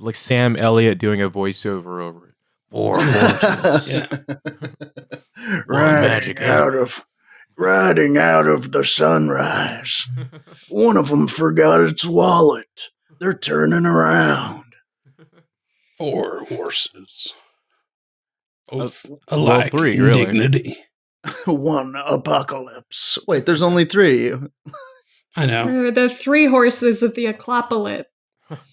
Like Sam Elliott doing a voiceover over it. 4 horses. Riding out of the sunrise. One of them forgot its wallet. They're turning around. 4 horses. Both well, alike 3, in really. dignity. One apocalypse. Wait, there's only 3 of you. I know. We're the 3 horses of the Aclopolis.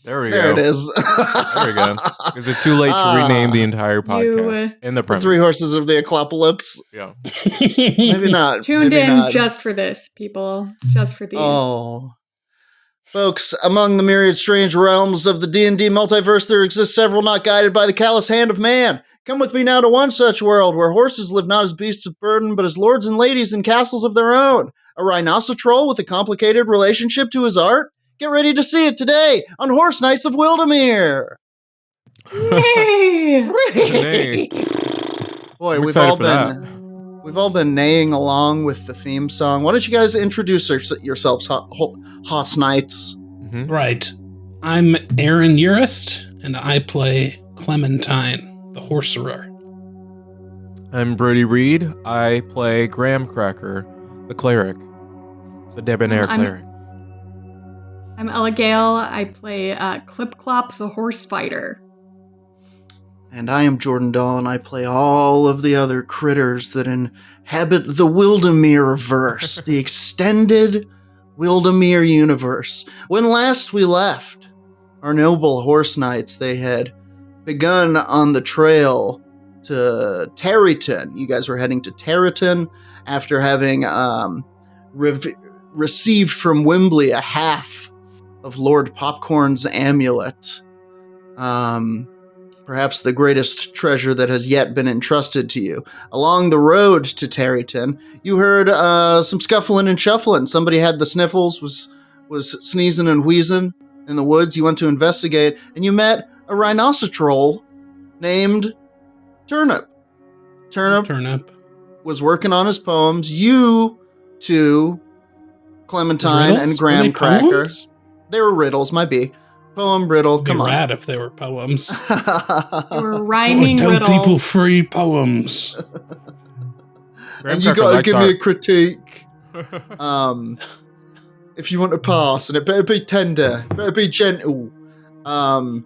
There we There go. it is. There we go. Is it too late to rename the entire podcast in the The premise? 3 horses of the Aclopolis. Yeah. Maybe not. Tuned maybe in not. just for this, people. Just for these. Oh. Folks, among the myriad strange realms of the D&D multiverse, there exist several not guided by the callous hand of man. Come with me now to one such world, where horses live not as beasts of burden, but as lords and ladies in castles of their own. A rhinoceros with a complicated relationship to his art? Get ready to see it today on Horseknights of Wildermere. Yay! Nay. Boy, I'm we've excited all for We've all been neighing along with the theme song. Why don't you guys introduce yourselves, Horseknights? Mm-hmm. Right. I'm Aaron Urist, and I play Clementine, the Horserer. I'm Brodie Reed. I play Graham Cracker, the cleric, the debonair cleric. I'm Ella Gale. I play Clip Clop, the horse fighter. And I am Jordan Dahl, and I play all of the other critters that inhabit the Wildermere-verse, the extended Wildermere universe. When last we left, our noble Horseknights, they had begun on the trail to Tarryton. You guys were heading to Tarryton after having received from Wimbley a half of Lord Popcorn's amulet. Perhaps the greatest treasure that has yet been entrusted to you. Along the road to Tarryton, you heard some scuffling and shuffling. Somebody had the sniffles, was sneezing and wheezing in the woods. You went to investigate, and you met a rhinoceros named Turnip. Turnip was working on his poems. You two, Clementine and Graham Cracker. Poems? They were riddles, might be. Poem riddle, It'd be come on. rad if they were poems. They were rhyming tell riddles. people free poems. And you gotta give me a critique. If you want to pass, and it better be tender, better be gentle. No,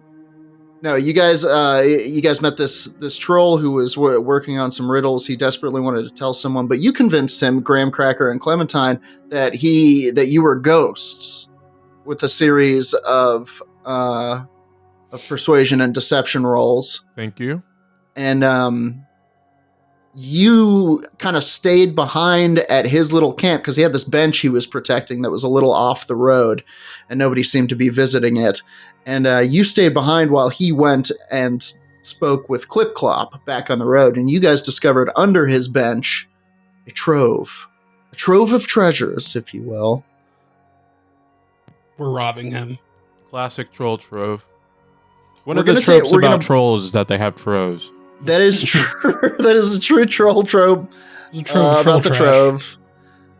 you guys met this troll who was working on some riddles. He desperately wanted to tell someone, but you convinced him, Graham Cracker and Clementine, that you were ghosts, with a series of persuasion and deception rolls. Thank you. And you kind of stayed behind at his little camp because he had this bench he was protecting that was a little off the road, and nobody seemed to be visiting it. And you stayed behind while he went and spoke with Clip Clop back on the road, and you guys discovered under his bench a trove of treasures, if you will. We're robbing him. Classic troll trove. One of the tropes about trolls is that they have troves. That is true. That is a true troll trope about the trove.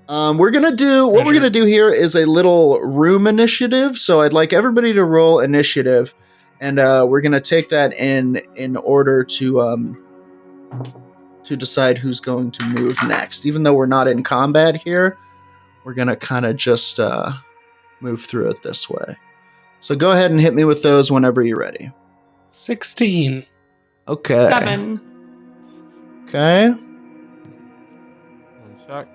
We're gonna do here is a little room initiative. So I'd like everybody to roll initiative, and we're gonna take that in order to decide who's going to move next. Even though we're not in combat here, we're gonna kind of just move through it this way. So go ahead and hit me with those whenever you're ready. 16. Okay. 7. Okay. One sec.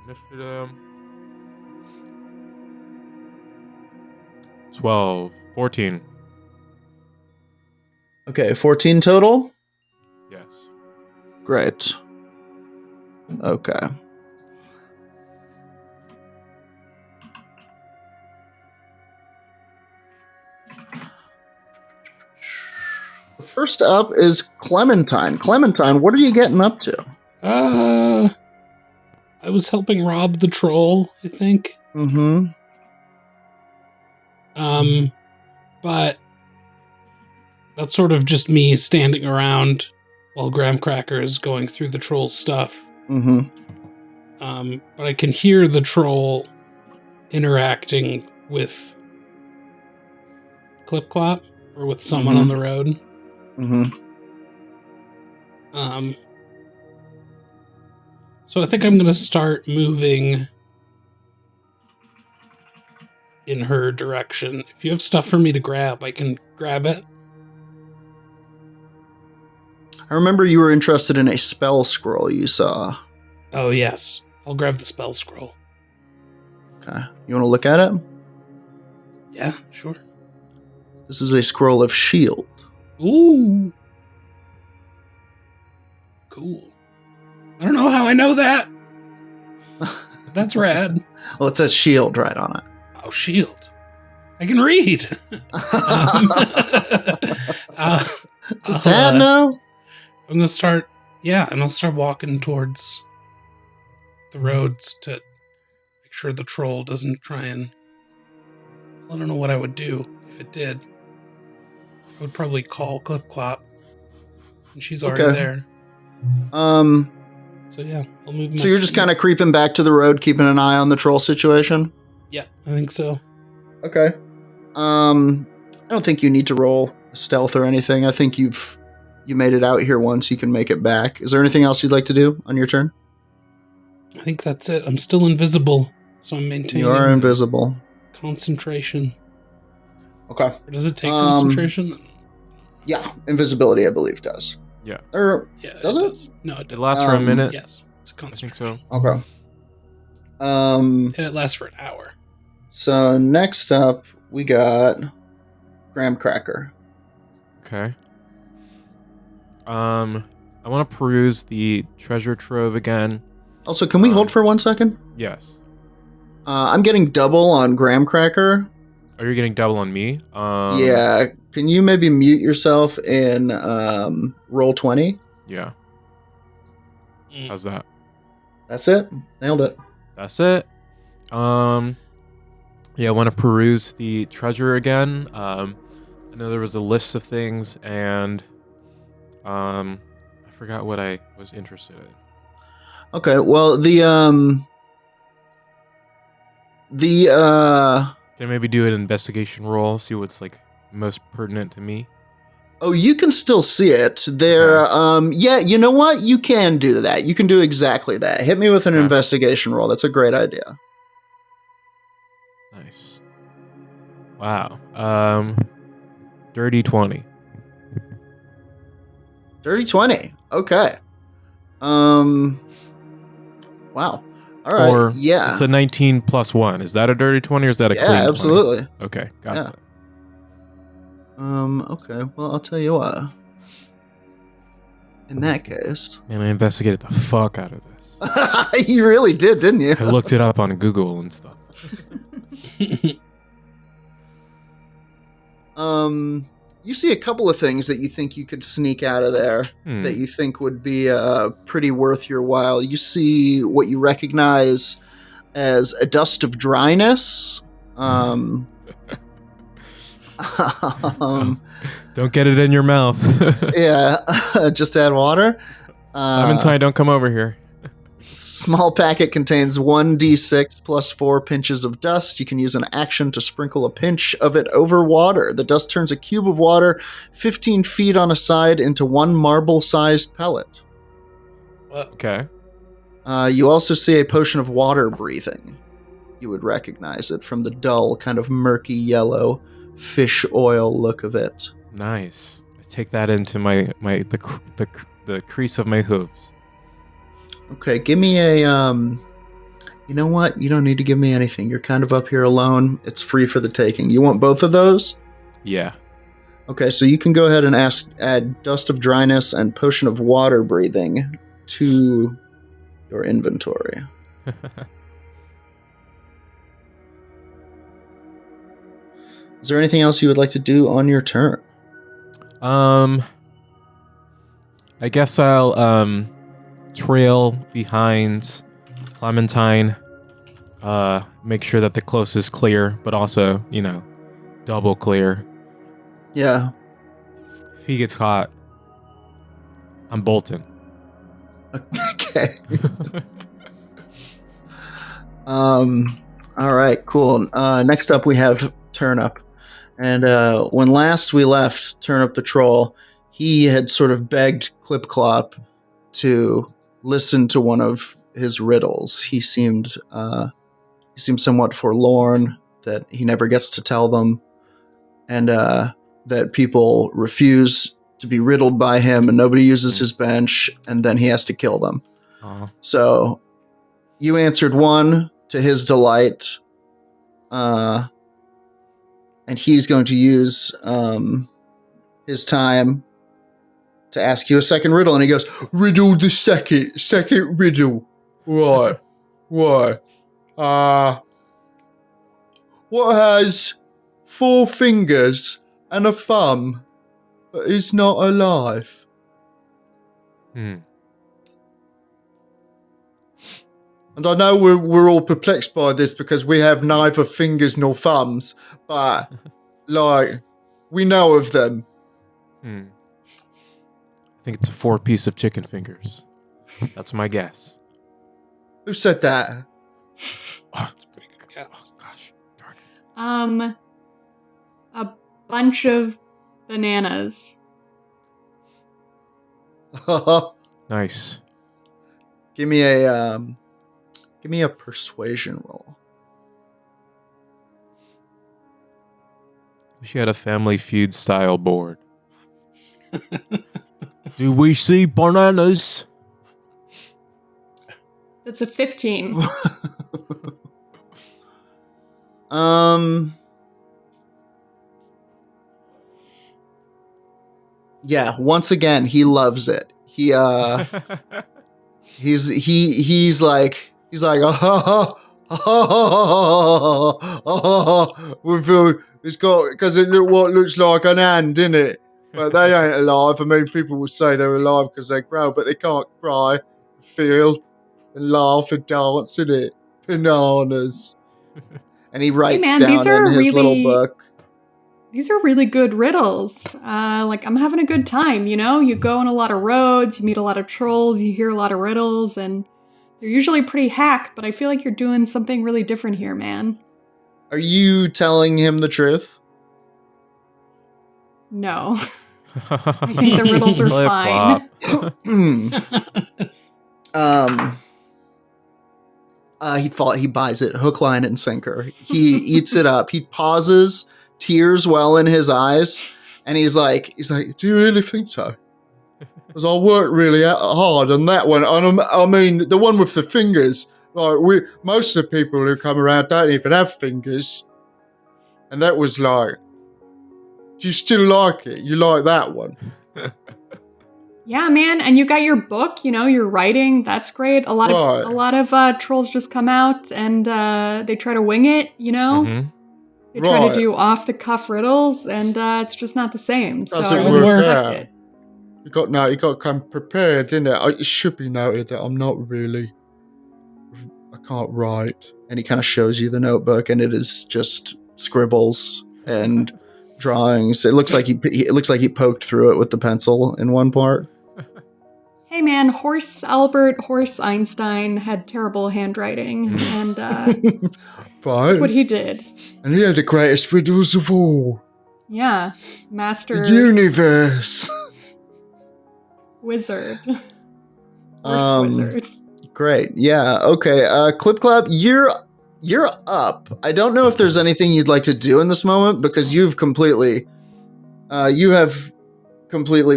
Initiative. 12. 14. Okay, 14 total? Yes. Great. Okay. First up is Clementine. Clementine, what are you getting up to? I was helping rob the troll, I think. Mm-hmm. But that's sort of just me standing around while Graham Cracker is going through the troll stuff. Mm-hmm. But I can hear the troll interacting with Clip Clop or with someone on the road. Mm-hmm. So I think I'm going to start moving in her direction. If you have stuff for me to grab, I can grab it. I remember you were interested in a spell scroll you saw. Oh, yes. I'll grab the spell scroll. Okay. You want to look at it? Yeah, sure. This is a scroll of shield. Ooh. Cool. I don't know how I know that. But that's rad. Well, it says shield right on it. Oh, shield. I can read. Just tad now? I'm going to start, and I'll start walking towards the roads to make sure the troll doesn't try and... I don't know what I would do if it did. I would probably call Clip Clop. And she's already there. So yeah, I'll move. So you're just kind of creeping back to the road, keeping an eye on the troll situation? Yeah, I think so. Okay. I don't think you need to roll stealth or anything. I think you made it out here once. You can make it back. Is there anything else you'd like to do on your turn? I think that's it. I'm still invisible, so I'm maintaining. You are invisible. Concentration. Okay. Or does it take concentration? Yeah, invisibility, I believe, does. Yeah. Or does it? Does. No, it does. It lasts for a minute. Yes, it's a I think concentration. so. Okay. And it lasts for an hour. So next up, we got Graham Cracker. Okay. I want to peruse the treasure trove again. Also, can we hold for 1 second? Yes. I'm getting double on Graham Cracker. Are you getting double on me? Yeah. Can you maybe mute yourself and roll 20? Yeah. How's that? That's it. Nailed it. That's it. Yeah, I want to peruse the treasure again. I know there was a list of things, and I forgot what I was interested in. Okay, well, Can I maybe do an investigation roll, see what's like most pertinent to me? Oh, you can still see it. There, yeah, you know what? You can do that. You can do exactly that. Hit me with an investigation roll. That's a great idea. Nice. Wow. Dirty 20. Dirty 20. Okay. Wow. All right. Or yeah. It's a 19 plus 1. Is that a dirty 20 or is that a clean 20? Yeah, absolutely. Okay, got it. Okay. Well, I'll tell you what. In that case. Man, I investigated the fuck out of this. You really did, didn't you? I looked it up on Google and stuff. You see a couple of things that you think you could sneak out of there that you think would be pretty worth your while. You see what you recognize as a dust of dryness. Don't get it in your mouth. Yeah, just add water. Clementine, don't come over here. Small packet contains 1d6 plus 4 pinches of dust. You can use an action to sprinkle a pinch of it over water. The dust turns a cube of water 15 feet on a side into one marble-sized pellet. Okay. You also see a potion of water breathing. You would recognize it from the dull, kind of murky yellow fish oil look of it. Nice. I take that into the crease of my hooves. Okay, give me a, you know what? You don't need to give me anything. You're kind of up here alone. It's free for the taking. You want both of those? Yeah. Okay, so you can go ahead and add Dust of Dryness and Potion of Water Breathing to your inventory. Is there anything else you would like to do on your turn? I guess I'll trail behind Clementine, make sure that the close is clear, but also, double clear. Yeah. If he gets caught, I'm bolting. Okay. All right, cool. Next up we have Turnip. And when last we left Turnip the Troll, he had sort of begged Clip Clop to listen to one of his riddles. He seemed somewhat forlorn that he never gets to tell them, and that people refuse to be riddled by him, and nobody uses his bench, and then he has to kill them. So you answered one to his delight, and he's going to use his time to ask you a second riddle, and he goes, "Riddle the second riddle." Right. What has 4 fingers and a thumb, but is not alive? And I know we're all perplexed by this because we have neither fingers nor thumbs, but we know of them. I think it's a 4-piece of chicken fingers. That's my guess. Who said that? Oh, that's pretty good guess. Oh, gosh, darn it. A bunch of bananas. Nice. Give me a persuasion roll. Wish you had a Family Feud style board. Do we see bananas? That's a 15. Yeah, once again, he loves it. He's like, we feel it's got, because it looks like an hand, isn't it? But they ain't alive. I mean, people will say they're alive because they grow, but they can't cry, feel, and laugh and dance, innit? Bananas. And he writes down in his little book. These are really good riddles. I'm having a good time, You go on a lot of roads, you meet a lot of trolls, you hear a lot of riddles, and they're usually pretty hack, but I feel like you're doing something really different here, man. Are you telling him the truth? No. I think the riddles are fine. He buys it hook, line, and sinker. He eats it up. He pauses, tears well in his eyes, and he's like, "Do you really think so? Because I worked really hard on that one. I mean, the one with the fingers. Most of the people who come around don't even have fingers, and that was like, do you still like it? You like that one?" Yeah, man, and you got your book, you're writing. That's great. A lot of trolls just come out and they try to wing it, Mm-hmm. They try to do off-the-cuff riddles, and it's just not the same. So Doesn't I work respect it. You got to come prepared, didn't it? It should be noted that I'm not really. I can't write. And he kind of shows you the notebook, and it is just scribbles and drawings. It looks like he poked through it with the pencil in one part. Hey man, Horse Einstein had terrible handwriting, and right. look what he did. And he had the greatest riddles of all. Yeah, master the universe. Wizard. Horse wizard. Great. Yeah. Okay. Clip Clop, you're up. I don't know if there's anything you'd like to do in this moment because you have completely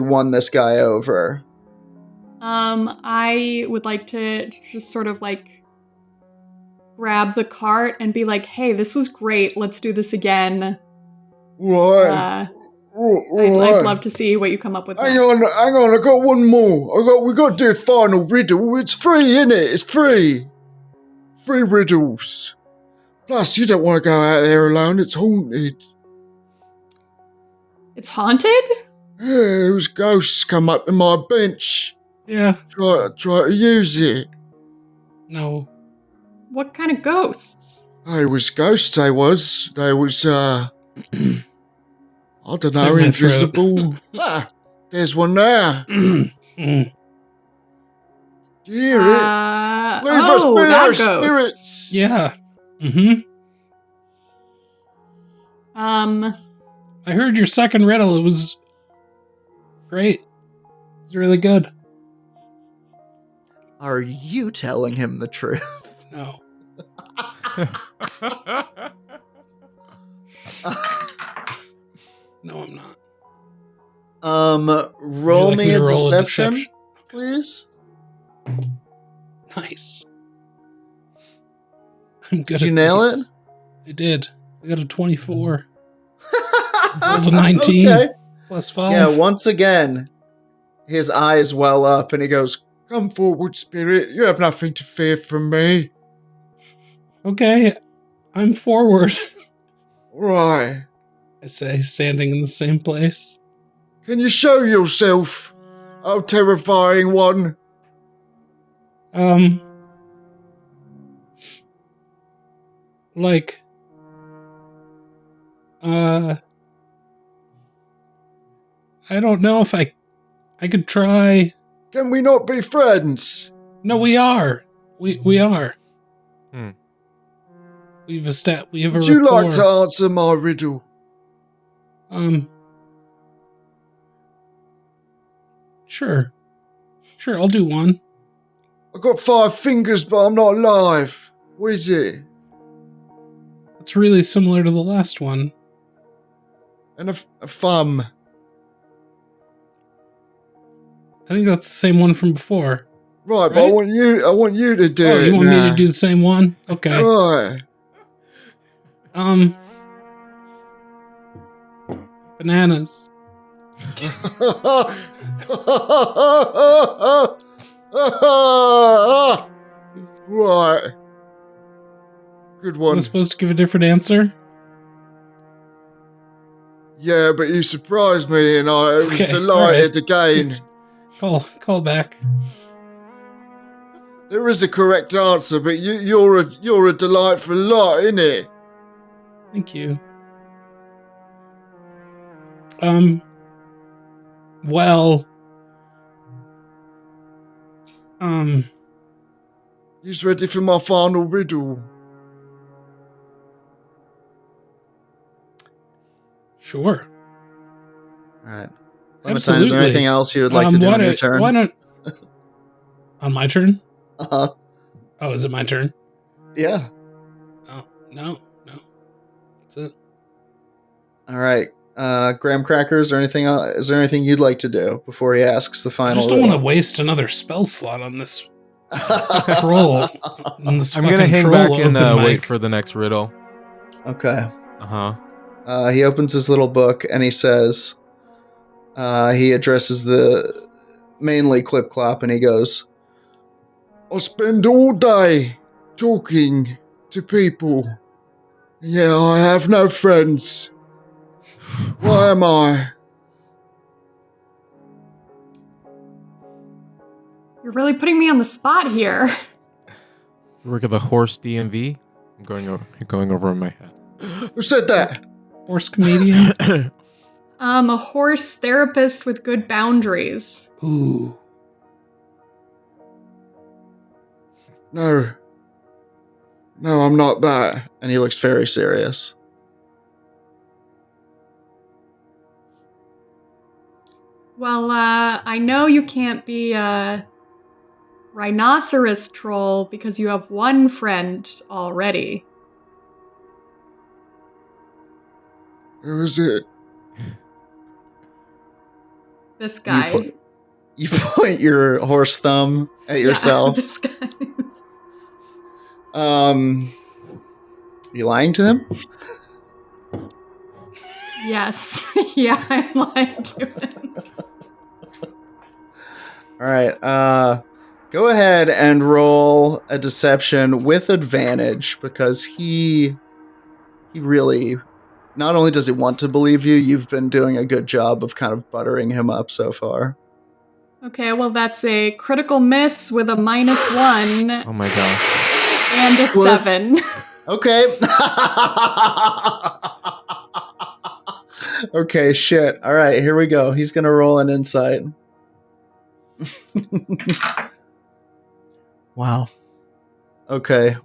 won this guy over. I would like to just sort of grab the cart and be like, "Hey, this was great. Let's do this again." Right. I'd love to see what you come up with. Hang on, I got one more. We got to do a final riddle. It's free, innit? It's free. Free riddles. Plus, you don't want to go out there alone. It's haunted. It's haunted? Yeah, those ghosts come up to my bench. Yeah. Try to use it. No. What kind of ghosts? They was ghosts, they was. They was, I don't know, Clear my invisible. There's one there. Do you hear it? Leave us be that our ghost. spirits. Yeah. Mm-hmm. I heard your second riddle. It was great. It was really good. Are you telling him the truth? No. No, I'm not. Roll like me a to roll deception, please. Nice. I'm good. Did you nail it? I did. I got a 24. Rolled a 19. Okay. Plus 5. Yeah, once again, his eyes well up and he goes, "Come forward, spirit. You have nothing to fear from me." Okay, I'm forward. Right. I say, standing in the same place. Can you show yourself, oh terrifying one? Like, I don't know if I could try. Can we not be friends? No, we are. We are. Hmm. We have a Would you rapport. like to answer my riddle? Sure. Sure, I'll do one. I got 5 fingers, but I'm not alive. What is it? It's really similar to the last one. And a thumb. I think that's the same one from before. Right, but I want you to do it. You want now. me to do the same one? Okay. Right. Bananas. Right. Good Was one. I supposed to give a different answer? Yeah, but you surprised me and I was Okay, delighted again. Call back. There is a correct answer, but you're a delightful lot, innit? Thank you. Well. He's ready for my final riddle. Sure. Alright. Clementine, is Absolutely. there anything else you would like to do on your turn? Why not? On my turn? Uh-huh. Oh, is it my turn? Yeah. Oh, no. That's it. Alright. Graham Crackers, or anything else? Is there anything you'd like to do before he asks the final I just don't riddle? want to waste another spell slot on this troll. On this I'm gonna fucking hang troll back and open wait mic. for the next riddle. Okay. He He opens his little book and he says, he addresses the mainly Clip Clop and he goes, "I spend all day talking to people. Yeah, I have no friends. Why am I?" You're really putting me on the spot here. You work at the horse DMV. I'm going over in my head. Who said that? Horse comedian? A horse therapist with good boundaries. Ooh. No, I'm not that. And he looks very serious. Well, I know you can't be a rhinoceros troll because you have one friend already. Who is it? This guy. You point your horse thumb at yourself. Yeah, this guy. You lying to him? Yes. Yeah, I'm lying to him. All right. Go ahead and roll a deception with advantage because he really, not only does he want to believe you, you've been doing a good job of kind of buttering him up so far. Okay, well, that's a critical miss with a -1 Oh my gosh. and a 7. Okay. Okay, shit. All right, here we go. He's going to roll an insight. Wow. Okay.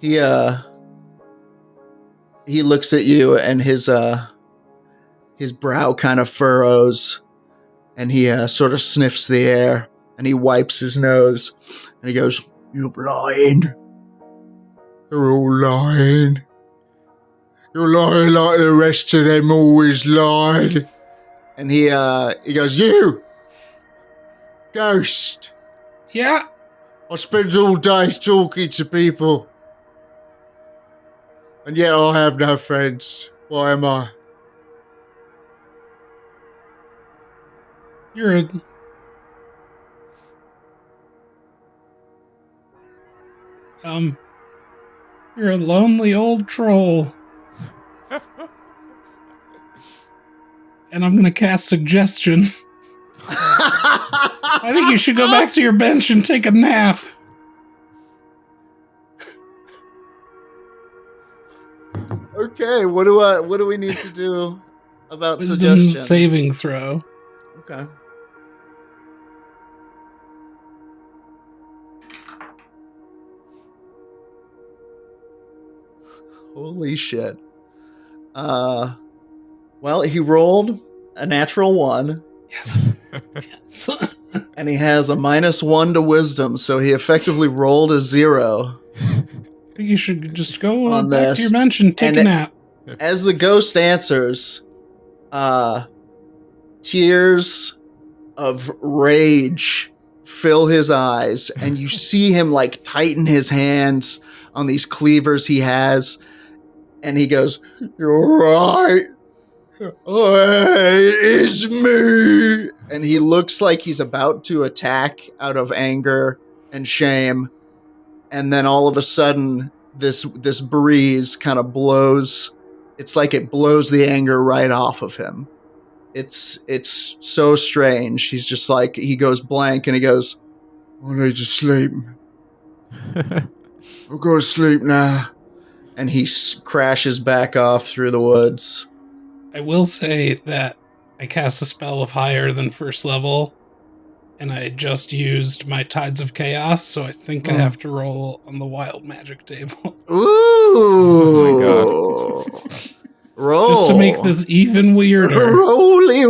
He looks at you and his brow kind of furrows and he sort of sniffs the air and he wipes his nose and he goes, "You're blind. You're all lying. You're lying like the rest of them always lied." And he goes, "You, ghost. Yeah. I spend all day talking to people. And yet I have no friends. Why am I?" You're a lonely old troll. And I'm gonna cast suggestion. I think you should go back to your bench and take a nap. Okay, what do we need to do about Wisdom suggestion? saving throw. Okay. Holy shit. Well, he rolled a natural 1. Yes. Yes. And he has a -1 to wisdom, so he effectively rolled a 0. I think you should just go On back this. to your bench and take a nap. As the ghost answers, tears of rage fill his eyes, and you see him like tighten his hands on these cleavers he has, and he goes, "You're right. It is me." And he looks like he's about to attack out of anger and shame. And then all of a sudden, this breeze kind of blows. It's like it blows the anger right off of him. It's so strange. He's just like, he goes blank and he goes, "I need to sleep. I'll go to sleep now." And he crashes back off through the woods. I will say that I cast a spell of higher than first level, and I just used my Tides of Chaos, so I think I have to roll on the wild magic table. Ooh. Oh my god. Roll. Just to make this even weirder. Roly.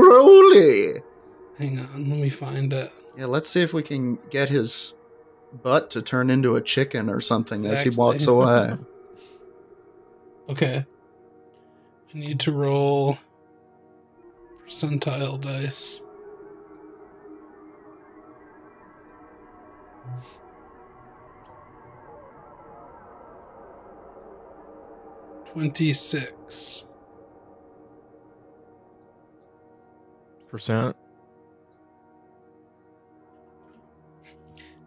Hang on, let me find it. Yeah, let's see if we can get his butt to turn into a chicken or something as he Exactly. walks away. Okay. I need to roll percentile dice. $26. Percent.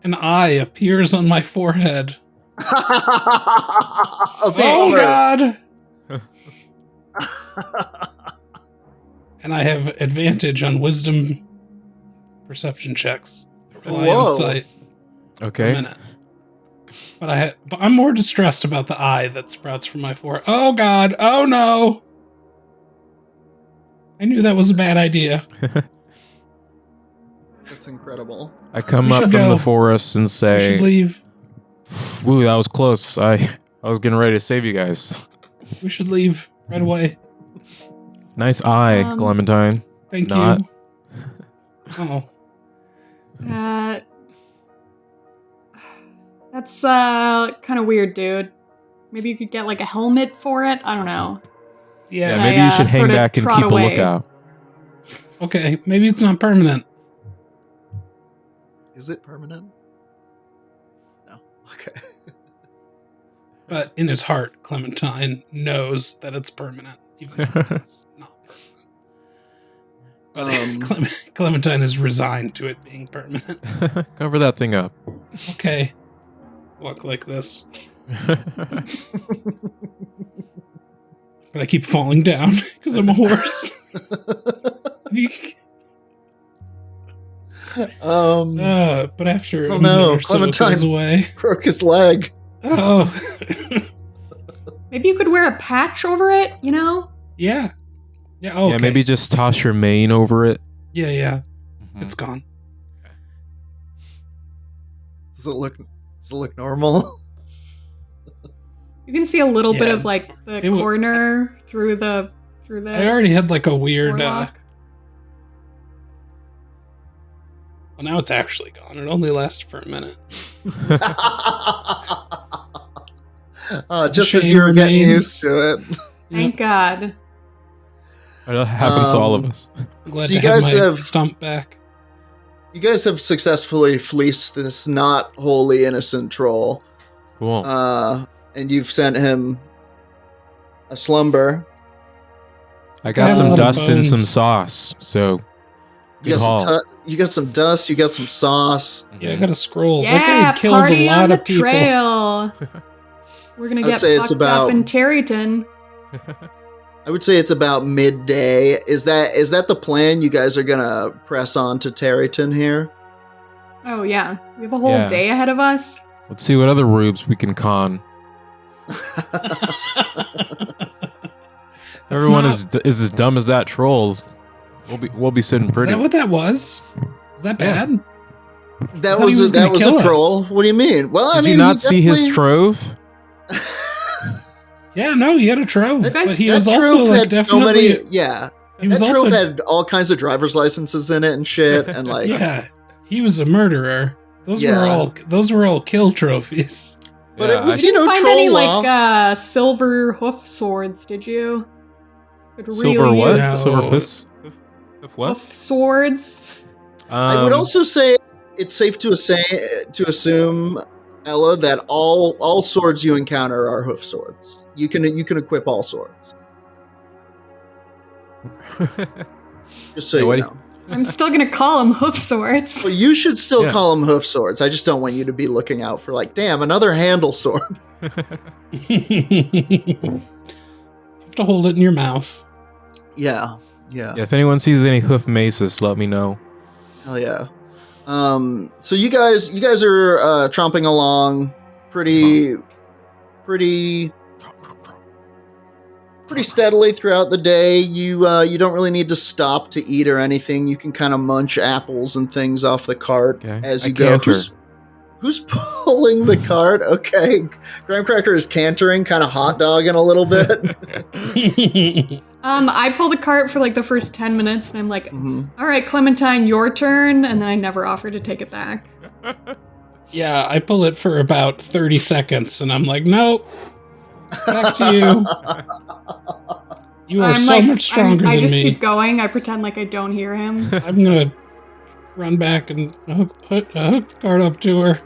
An eye appears on my forehead. Okay. Oh God! And I have advantage on wisdom perception checks that rely Whoa. on sight. For a Okay. minute. But I'm more distressed about the eye that sprouts from my forehead. Oh God! Oh no! I knew that was a bad idea. That's incredible. I come We up should from go. the forest and We should say, leave. "Woo, that was close. I was getting ready to save you guys." We should leave right away. Nice eye, Um, Clementine. Thank Not. you. Oh, That's kind of weird, dude. Maybe you could get like a helmet for it. I don't know. Yeah, yeah. maybe I, you should hang sorta back and trot keep away. a lookout. Okay, maybe it's not permanent. Is it permanent? No. Okay. But in his heart, Clementine knows that it's permanent. even though it's not permanent. But Clementine is resigned to it being permanent. Cover that thing up. Okay. Walk like this. But I keep falling down because I'm a horse. But after a minute or so, Clementine it goes away. broke his leg. Oh. Maybe you could wear a patch over it, you know? Yeah. Yeah, okay. Yeah, maybe just toss your mane over it. Yeah. Mhm. It's gone. Does it look normal? You can see a little bit of it's- like the it would- corner through the I already had like a weird... forelock. Well, now it's actually gone. It only lasted for a minute. Just as Shame you were getting remains. used to it. Thank God. It happens to all of us. I'm glad So you to have guys my have- stump back. You guys have successfully fleeced this not wholly innocent troll. Cool. And you've sent him a slumber. I got Yeah, a some lot of dust and some bones. sauce, so You good haul. got some dust, you got some sauce. Yeah, I got a scroll. Yeah, that guy killed party a lot on the of people. trail. We're gonna I'd get say it's fucked about- up in Tarryton. I would say it's about midday. Is that the plan? You guys are gonna press on to Tarryton here? Oh yeah, we have a whole Yeah. day ahead of us. Let's see what other rubes we can con. Everyone is as dumb as that troll. We'll be sitting Is pretty. that what that was? Was that Yeah. bad? That I thought he was that gonna was kill a us. troll. What do you mean? Well, I Did mean, you not he see his definitely- trove? Yeah, no, he had a trove. That guy's- But he that was trove also like had so definitely... many. Yeah, he was that also... trove had all kinds of driver's licenses in it and shit, and like, Yeah, he was a murderer. Those Yeah. were all kill trophies. But Yeah, it was You didn't find troll any law. like silver hoof swords, did you? Could Silver what? No. Silver piss? Of what? Hoof swords. I would also say it's safe to assume, Ella, that all swords you encounter are hoof swords. You can equip all swords. Just so Yeah, you what do know. I'm still gonna call them hoof swords. Well, you should still Yeah. call them hoof swords. I just don't want you to be looking out for like, damn, another handle sword. You have to hold it in your mouth. Yeah. Yeah, if anyone sees any hoof maces, let me know. Hell yeah. So you guys are tromping along pretty steadily throughout the day. You don't really need to stop to eat or anything. You can kind of munch apples and things off the cart Okay. as I you go. canter. Who's pulling the cart? Okay. Graham Cracker is cantering, kind of hot dogging a little bit. I pull the cart for like the first 10 minutes and I'm like, Mhm. all right, Clementine, your turn. And then I never offer to take it back. Yeah, I pull it for about 30 seconds, and I'm like, nope. Back to you. You are so much stronger I than just me. keep going. I pretend like I don't hear him. I'm gonna run back and hook the cart up to her.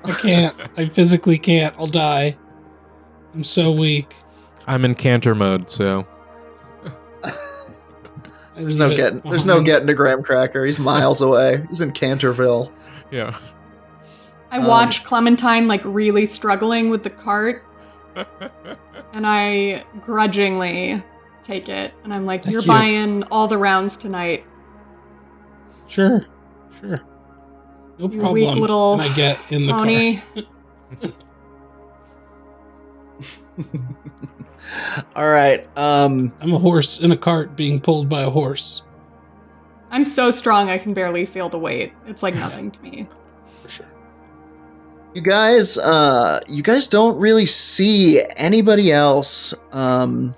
I can't. I physically can't. I'll die. I'm so weak. I'm in canter mode, so There's no getting to Graham Cracker. He's miles away. He's in Canterville. yeah. I watch Clementine like really struggling with the cart. And I grudgingly take it. And I'm like, Thank you're you. buying all the rounds tonight. Sure. No You problem. weak little And I get in the pony. car. All right. I'm a horse in a cart being pulled by a horse. I'm so strong I can barely feel the weight. It's like nothing to me. For sure. You guys don't really see anybody else on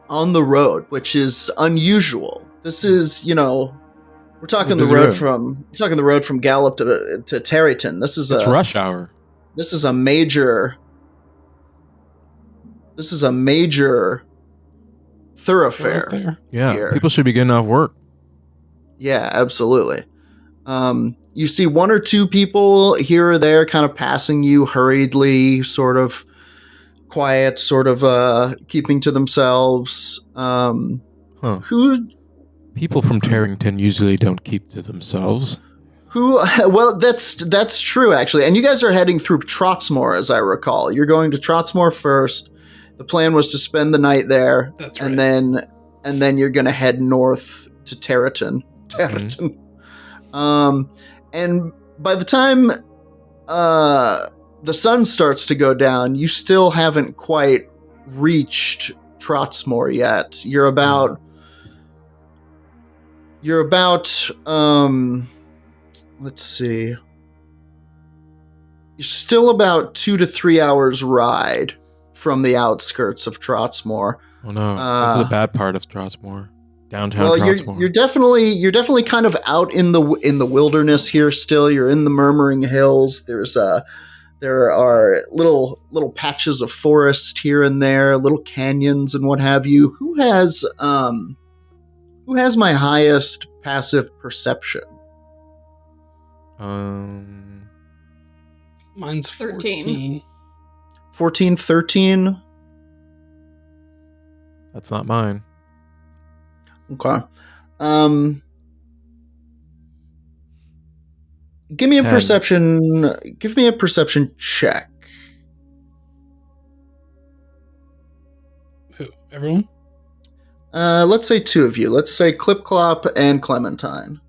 the road, which is unusual. This is, we're talking the busy road road. from Gallup to Tarryton. This is It's rush hour. This is a major thoroughfare. Yeah, here. people should be getting off work. Yeah, absolutely. You see one or two people here or there kind of passing you hurriedly, sort of quiet, sort of keeping to themselves. Who? People from Tarryton usually don't keep to themselves. Well, that's true, actually. And you guys are heading through Trotsmore, as I recall. You're going to Trotsmore first. The plan was to spend the night there. That's right. And then you're going to head north to Tarryton. And by the time the sun starts to go down, you still haven't quite reached Trotsmore yet. You're about let's see. You're still about 2 to 3 hours ride from the outskirts of Trotsmore. Oh no, this is the bad part of Trotsmore. Downtown Trotsmore. You're definitely kind of out in the wilderness here still. You're in the Murmuring Hills. There are little patches of forest here and there, little canyons and what have you. Who has my highest passive perception? Mine's 13. 14, 13? That's not mine. Okay. Give me a 10. perception. Give me a perception check. Who? Everyone? Let's say 2 of you. Let's say Clip Clop and Clementine.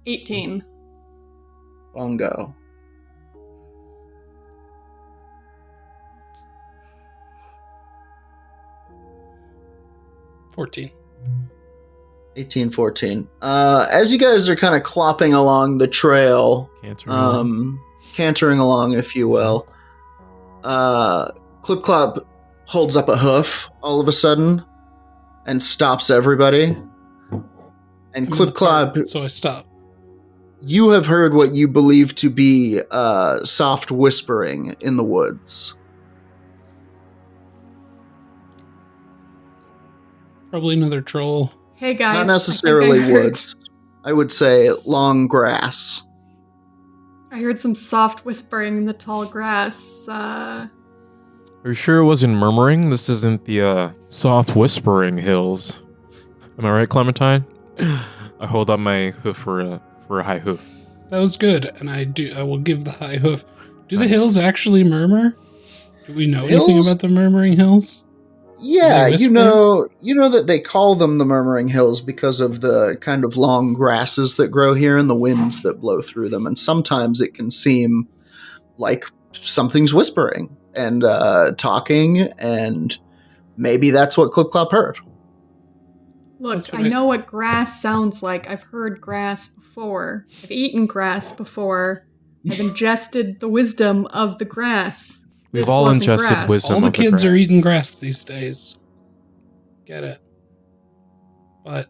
18. Bongo. $14. 18, 14. As you guys are kind of clopping along the trail, cantering along, if you will, Clip Clop holds up a hoof all of a sudden and stops everybody. And Clip Clop, so I stop. You have heard what you believe to be soft whispering in the woods. Probably another troll. Hey guys. Not necessarily woods. I would say long grass. I heard some soft whispering in the tall grass. Are you sure it wasn't murmuring? This isn't the soft whispering hills. Am I right, Clementine? I hold up my hoof for a high hoof. That was good, and I will give the high hoof. Do the hills actually murmur? Do we know anything about the murmuring hills? Yeah, you know that they call them the Murmuring Hills because of the kind of long grasses that grow here and the winds that blow through them. And sometimes it can seem like something's whispering and talking, and maybe that's what Clip Clop heard. Look, I know what grass sounds like. I've heard grass before. I've eaten grass before. I've ingested the wisdom of the grass. We've all ingested wisdom. All the kids are eating grass these days. Get it. But,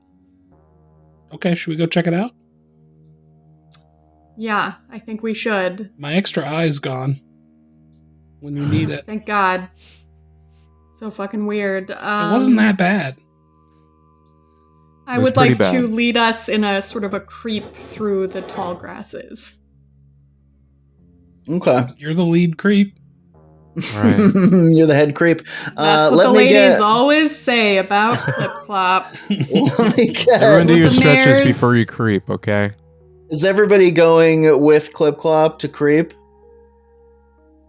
okay, should we go check it out? Yeah, I think we should. My extra eye's gone. When you need it. Thank God. So fucking weird. It wasn't that bad. I would like to lead us in a sort of a creep through the tall grasses. Okay. You're the lead creep. Right. You're the head creep. That's what the ladies always say about Clip Clop. Everyone do your stretches before you creep, okay? Is everybody going with Clip Clop to creep?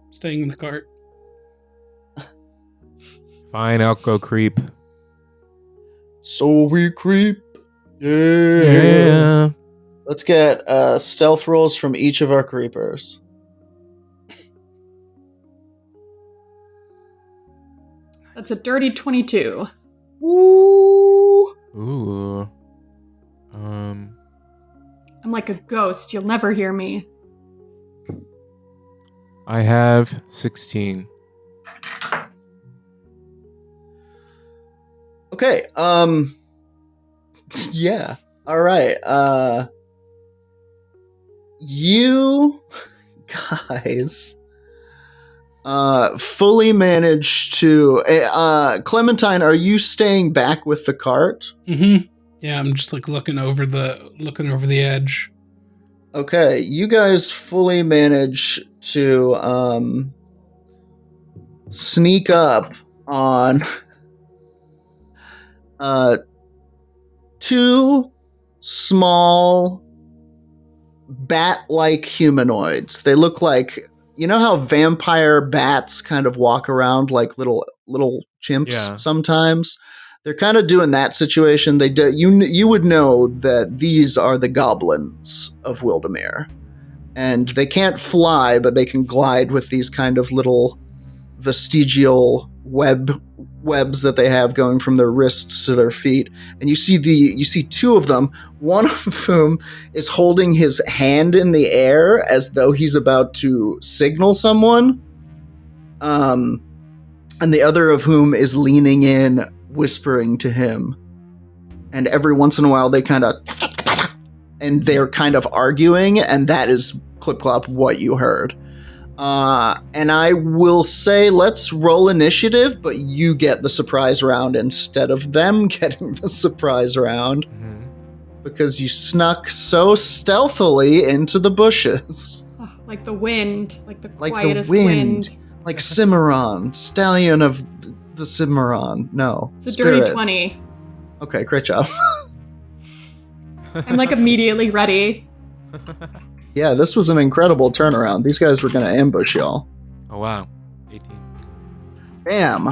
Staying in the cart. Fine, I'll go creep. So we creep. Yeah. Let's get stealth rolls from each of our creepers. That's a dirty 22. Ooh. Ooh. I'm like a ghost. You'll never hear me. I have 16. Okay. Yeah. All right. You guys fully managed to Clementine, are you staying back with the cart? Mm-hmm. Yeah, I'm just like looking over the edge. Okay, you guys fully manage to sneak up on two small bat-like humanoids. They look like, you know how vampire bats kind of walk around like little chimps sometimes? They're kind of doing that situation. They do, you would know that these are the goblins of Wildermere. And they can't fly, but they can glide with these kind of little vestigial webs that they have going from their wrists to their feet. And you see two of them, one of whom is holding his hand in the air as though he's about to signal someone. And the other of whom is leaning in, whispering to him. And every once in a while they kind of and they're kind of arguing, and that is Clip Clop what you heard. And I will say, let's roll initiative, but you get the surprise round instead of them getting the surprise round. Mm-hmm. Because you snuck so stealthily into the bushes. Oh, like the wind, like the quietest wind. Like Cimarron, stallion of the Cimarron. No, it's a Spirit. Dirty 20. Okay, great job. I'm like immediately ready. Yeah, this was an incredible turnaround. These guys were going to ambush y'all. Oh, wow. 18. Bam.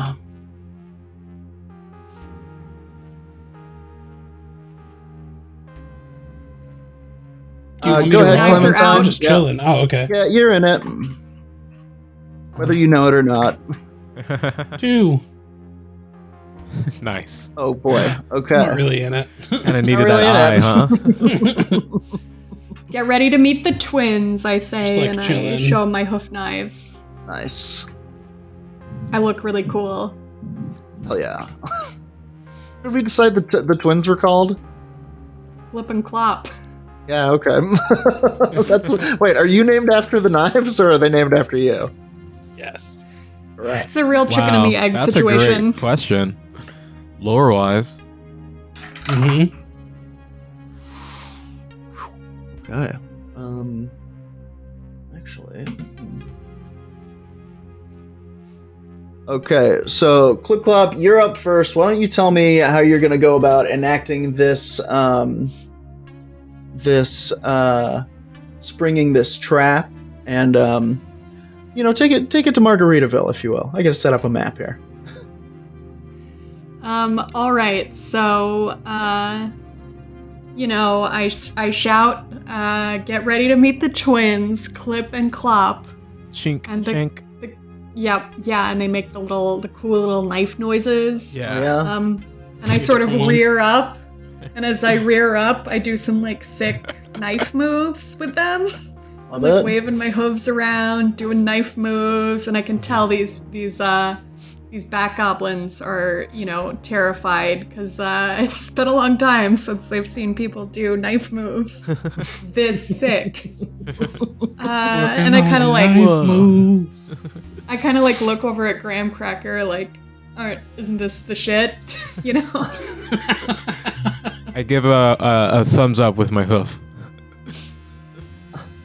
Go ahead, Clementine. I'm just chilling. Oh, okay. Yeah, you're in it. Whether you know it or not. 2. Nice. Oh, boy. Okay. Not really in it. And I needed really that eye, huh? Get ready to meet the twins, I say, like and chilling. I show them my hoof knives. Nice. I look really cool. Hell yeah. What did we decide the twins were called? Clip and Clop. Yeah, okay. Wait, are you named after the knives, or are they named after you? Yes. Right. It's a real chicken and the egg that's situation. That's a great question. Lore-wise. Mm-hmm. Okay. Actually. Okay, so Clip Clop, you're up first. Why don't you tell me how you're going to go about enacting this, springing this trap, and take it to Margaritaville, if you will. I got to set up a map here. All right. So, I shout, get ready to meet the twins, Clip and Clop. Shink, shink. Yeah, and they make the cool little knife noises. Yeah. And I sort of rear up, and as I rear up, I do some sick knife moves with them. I'm waving my hooves around, doing knife moves, and I can tell these bat goblins are, terrified because it's been a long time since they've seen people do knife moves this sick. And I kind of moves. I kind of look over at Graham Cracker isn't this the shit? I give a thumbs up with my hoof.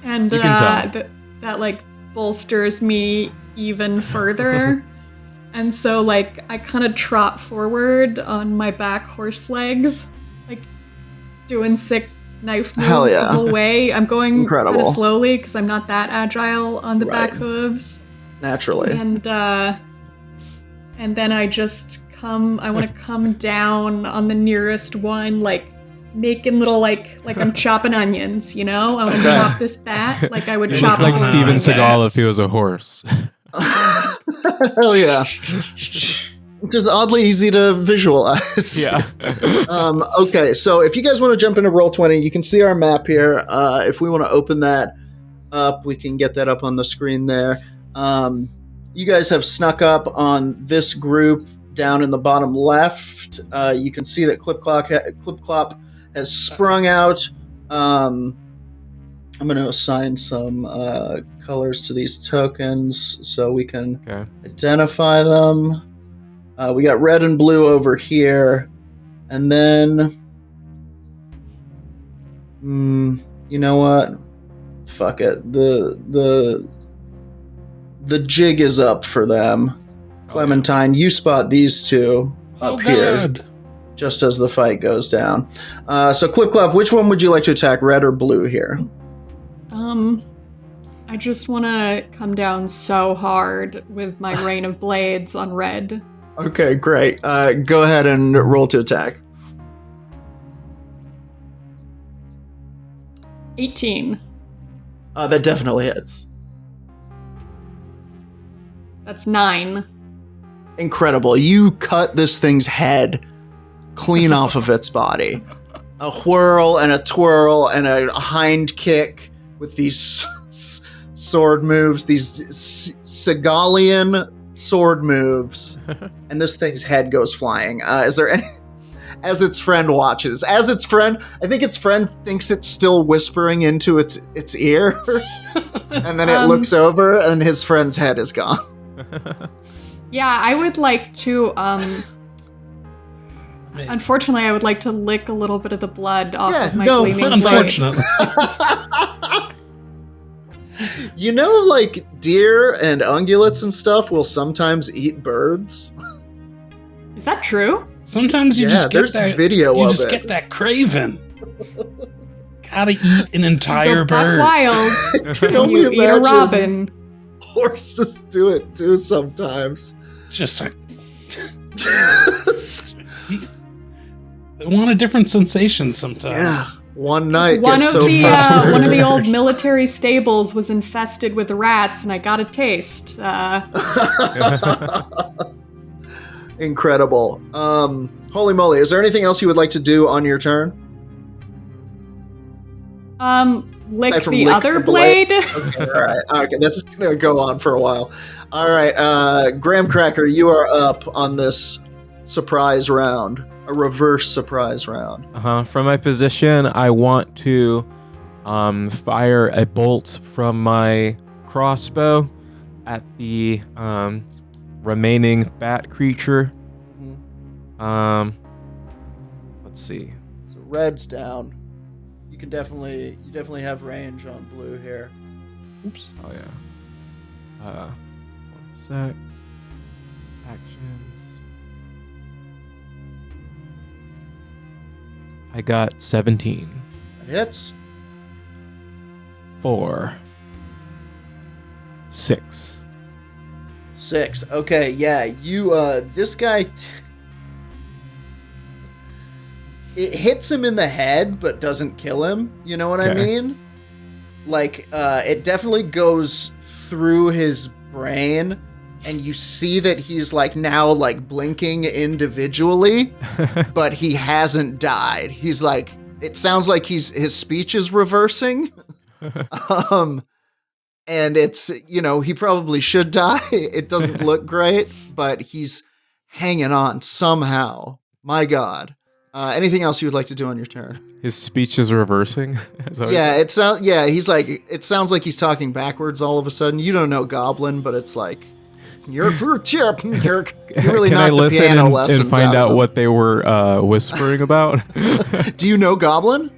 And you can tell. that bolsters me even further. And so, I kind of trot forward on my back horse legs, doing sick knife moves the whole way. I'm going kind of slowly because I'm not that agile on the back hooves. Naturally. And then I just I want to come down on the nearest one, making little, I'm chopping onions, I want to chop this bat like I would chop like Steven Seagal if he was a horse. Hell yeah. It's just oddly easy to visualize. Yeah. Okay, so if you guys want to jump into Roll20, you can see our map here. If we want to open that up, we can get that up on the screen there. You guys have snuck up on this group down in the bottom left. You can see that Clip Clop has sprung out. I'm going to assign some colors to these tokens so we can identify them. We got red and blue over here. And then, you know what? Fuck it. The jig is up for them. Clementine, you spot these two up here just as the fight goes down. So Clip Clop, which one would you like to attack, red or blue here? I just want to come down so hard with my rain of blades on red. Okay, great. Go ahead and roll to attack. 18. That definitely hits. That's 9. Incredible. You cut this thing's head clean off of its body. A whirl and a twirl and a hind kick with these sword moves, these Segalian sword moves, and this thing's head goes flying. Is there any... As its friend watches. I think its friend thinks it's still whispering into its ear, and then it looks over and his friend's head is gone. Yeah, I would like to, unfortunately, I would like to lick a little bit of the blood off of my gleaming blade. Unfortunately. You know, like, deer and ungulates and stuff will sometimes eat birds? Is that true? Sometimes you just get that video you of just it. get that craving. Gotta eat an entire Go buck bird. wild. Can only You eat a imagine robin. horses do it too sometimes. Just like they want a different sensation sometimes. Yeah. One night One gets of so the frustrated. one of the old military stables was infested with rats, and I got a taste. Incredible. Holy moly, is there anything else you would like to do on your turn? Lick Aside from the lick other the blade? blade. Okay, all right. Okay, that's going to go on for a while. All right, Graham Cracker, you are up on this surprise round, a reverse surprise round. From my position, I want to fire a bolt from my crossbow at the remaining bat creature. Let's see. So red's down. You definitely have range on blue here. Oops. Oh yeah. 1 sec. Actions. I got 17. That hits. 4. 6. 6. Okay, yeah. You this guy it hits him in the head but doesn't kill him. You know what I mean? Like it definitely goes through his brain and you see that he's like now like blinking individually, but he hasn't died. He's like, it sounds like his speech is reversing. And it's, you know, he probably should die. It doesn't look great, but he's hanging on somehow. My God. Anything else you would like to do on your turn? His speech is reversing. Yeah, he's like, it sounds like he's talking backwards all of a sudden. You don't know Goblin, but it's like, you're really Can I not the listen piano and lessons find out of what they were whispering about? Do you know Goblin?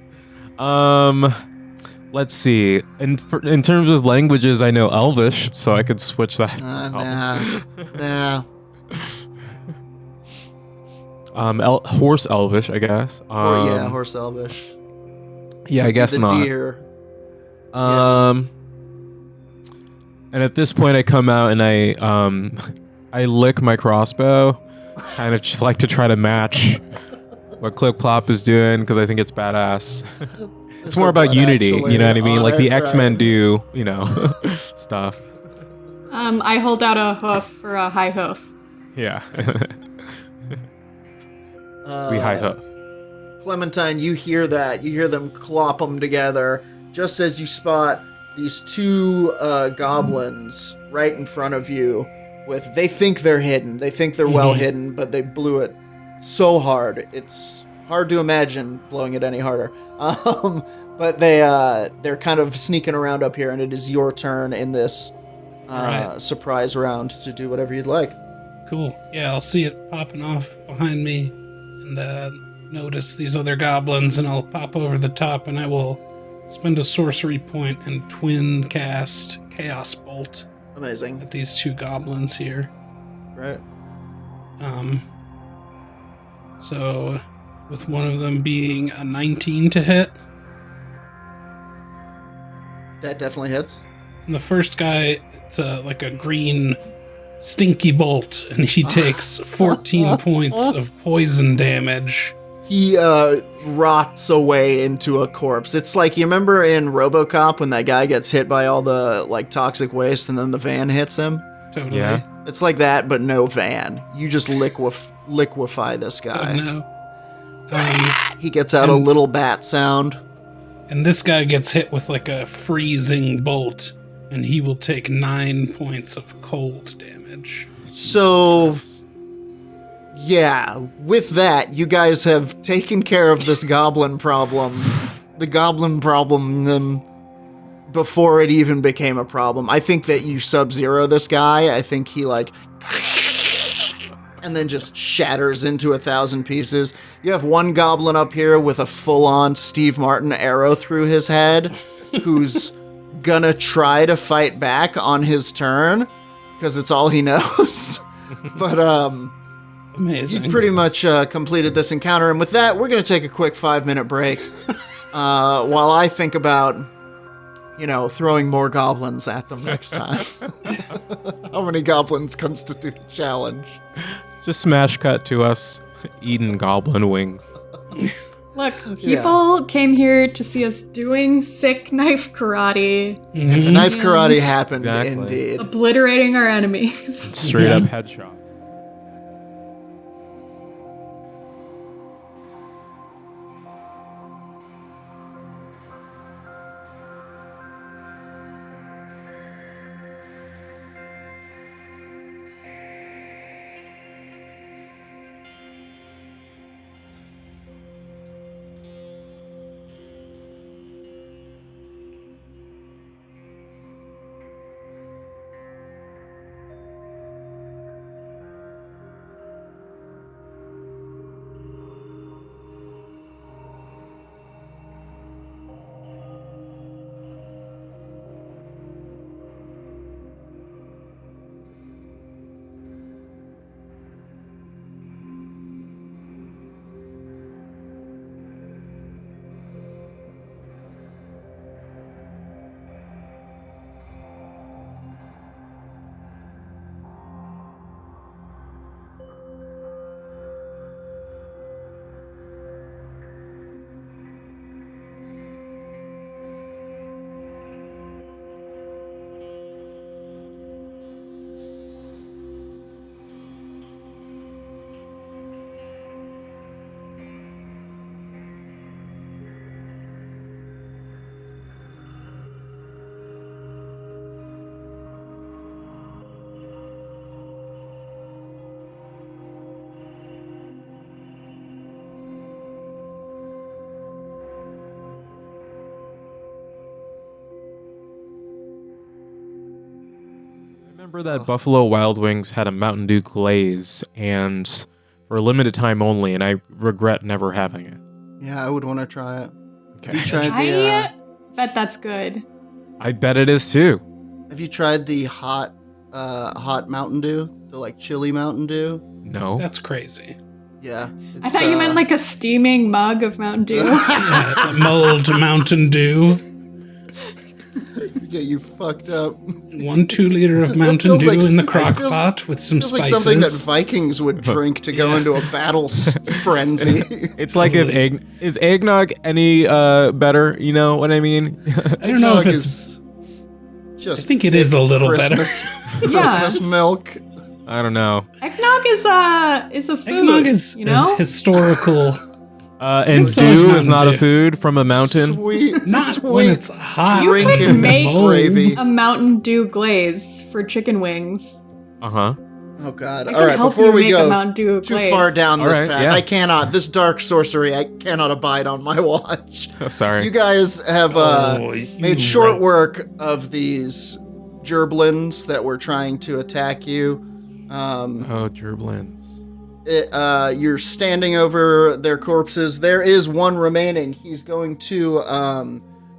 Let's see. In terms of languages, I know Elvish, so I could switch that. Nah. Horse Elvish, I guess. Horse Elvish. Yeah, I guess the not. Deer. And at this point, I come out and I lick my crossbow, kind of just like to try to match what Clip Clop is doing because I think it's badass. It's more about unity, you know what I mean? Like the X-Men do, you know, stuff. I hold out a hoof for a high hoof. Yeah. We high hoof. Clementine, you hear that. You hear them clop them together just as you spot these two goblins right in front of you. They think they're hidden. They think they're well hidden, but they blew it so hard. It's hard to imagine blowing it any harder. But they're kind of sneaking around up here, and it is your turn in this surprise round to do whatever you'd like. Cool. Yeah, I'll see it popping off behind me and notice these other goblins, and I'll pop over the top, and I will spend a sorcery point and twin cast Chaos Bolt. Amazing. At these two goblins here. Right. So with one of them being a 19 to hit. That definitely hits. And the first guy, it's like a green stinky bolt, and he takes 14 points of poison damage. He rots away into a corpse. It's like, you remember in RoboCop when that guy gets hit by all the like toxic waste and then the van hits him? Totally. Yeah. It's like that, but no van. You just liquefy this guy. Oh, no. He gets out a little bat sound. And this guy gets hit with like a freezing bolt, and he will take 9 points of cold damage. So, yeah, with that, you guys have taken care of this goblin problem. The goblin problem before it even became a problem. I think that you Sub-Zero this guy. I think he like... and then just shatters into 1,000 pieces. You have one goblin up here with a full-on Steve Martin arrow through his head, who's gonna try to fight back on his turn, because it's all he knows. But, Amazing. you pretty much completed this encounter, and with that, we're gonna take a quick 5-minute break, while I think about, throwing more goblins at them next time. How many goblins constitute a challenge? Just smash cut to us eating goblin wings. Look, people came here to see us doing sick knife karate, And the knife karate happened, Exactly. indeed. obliterating our enemies. Straight up headshot. Remember that Buffalo Wild Wings had a Mountain Dew glaze, and for a limited time only, and I regret never having it. Yeah, I would want to try it. Okay. Have you tried I bet that's good. I bet it is too. Have you tried the hot Mountain Dew? The like chili Mountain Dew? No. That's crazy. Yeah. I thought you meant like a steaming mug of Mountain Dew. Yeah, mulled Mountain Dew. Yeah, you fucked up. 1 2-liter of Mountain feels Dew like- in the it crock feels- pot with some It's like spices. something that Vikings would drink to go into a battle frenzy. It's like if is eggnog any better? You know what I mean? I don't know if Eggnog it's. is just I think it is a little Christmas, Yeah. Christmas milk. I don't know. Eggnog is a food. Eggnog is historical. And So is dew is Mountain not a Dew. food from a mountain. Sweet, Not sweet. when it's hot. You could Drinking make gravy. a Mountain Dew glaze for chicken wings. Uh huh. Oh God! I All can right, help before you we make a go Mountain Dew too glaze. far down this All right, path, yeah. I cannot. This dark sorcery, I cannot abide on my watch. Oh, sorry. You guys have you made short right. work of these gerblins that were trying to attack you. Oh, gerblins. You're standing over their corpses. There is one remaining. He's going to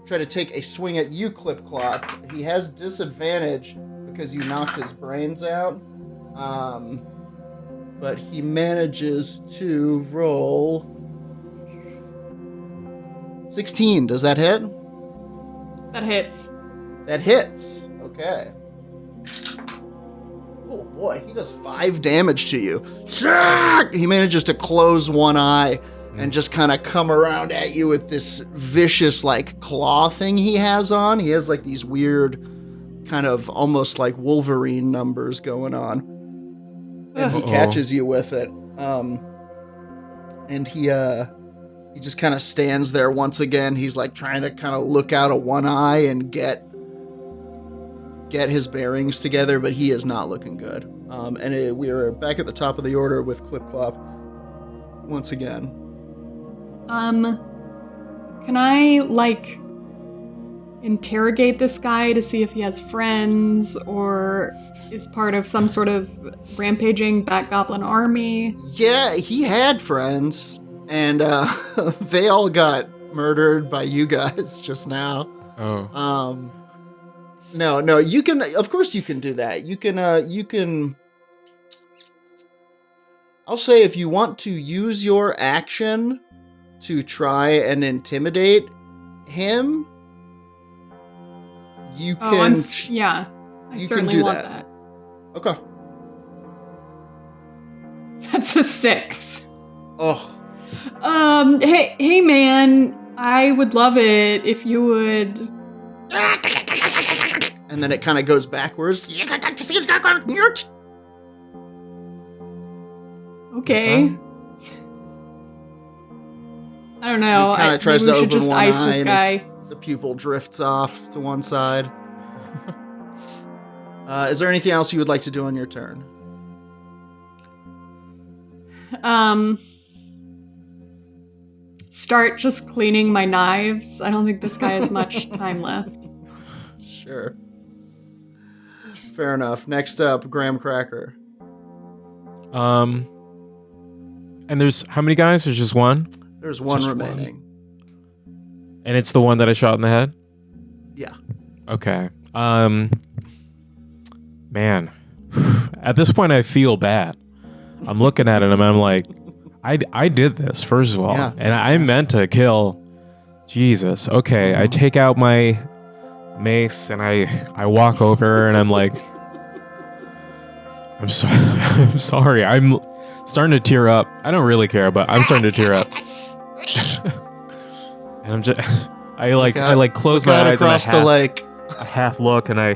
try to take a swing at you, Clip Clop. He has disadvantage because you knocked his brains out. but he manages to roll 16. Does that hit? That hits. That hits. Okay. Oh boy, he does 5 damage to you. He manages to close one eye and just kind of come around at you with this vicious like claw thing he has on. He has like these weird kind of almost like Wolverine numbers going on. And he catches you with it. And he just kind of stands there once again. He's like trying to kind of look out of one eye and get his bearings together, but he is not looking good. We are back at the top of the order with Clip Clop once again. Can I, like, interrogate this guy to see if he has friends or is part of some sort of rampaging Bat Goblin army? Yeah, he had friends, and they all got murdered by you guys just now. Oh. No, you can, of course you can do that. You can, I'll say if you want to use your action to try and intimidate him, you can. Yeah, I certainly want that. Okay. That's a 6. Oh. Hey man, I would love it if you would. And then it kind of goes backwards. Okay. I don't know. He kind of tries to open just one ice eye, this and guy. the pupil drifts off to one side. Is there anything else you would like to do on your turn? Start just cleaning my knives. I don't think this guy has much time left. Sure. Fair enough. Next up, Graham Cracker. And there's how many guys? There's just one? There's one remaining. And it's the one that I shot in the head? Yeah. Okay. Man. At this point I feel bad. I'm looking at it and I'm like, I did this, first of all. Yeah. And I meant to kill. Jesus. Okay. I take out my mace and I walk over and I'm like, I'm sorry. I'm starting to tear up. I don't really care, but I'm starting to tear up. And I'm just, I close my eyes across and the lake. I half look and I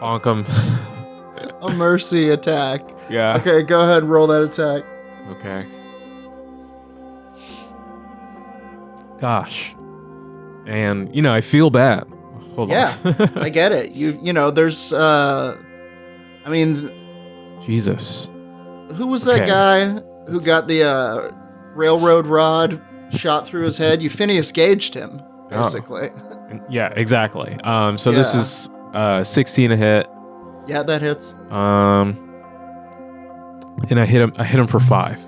bonk him. A mercy attack. Yeah. Okay, go ahead and roll that attack. Okay. Gosh. And, I feel bad. Hold on. I get it. There's, Jesus. Who was that guy who got the railroad rod shot through his head? You Phineas Gaged him, basically. Yeah, exactly. This is 16 a hit. Yeah, that hits. And I hit him for 5.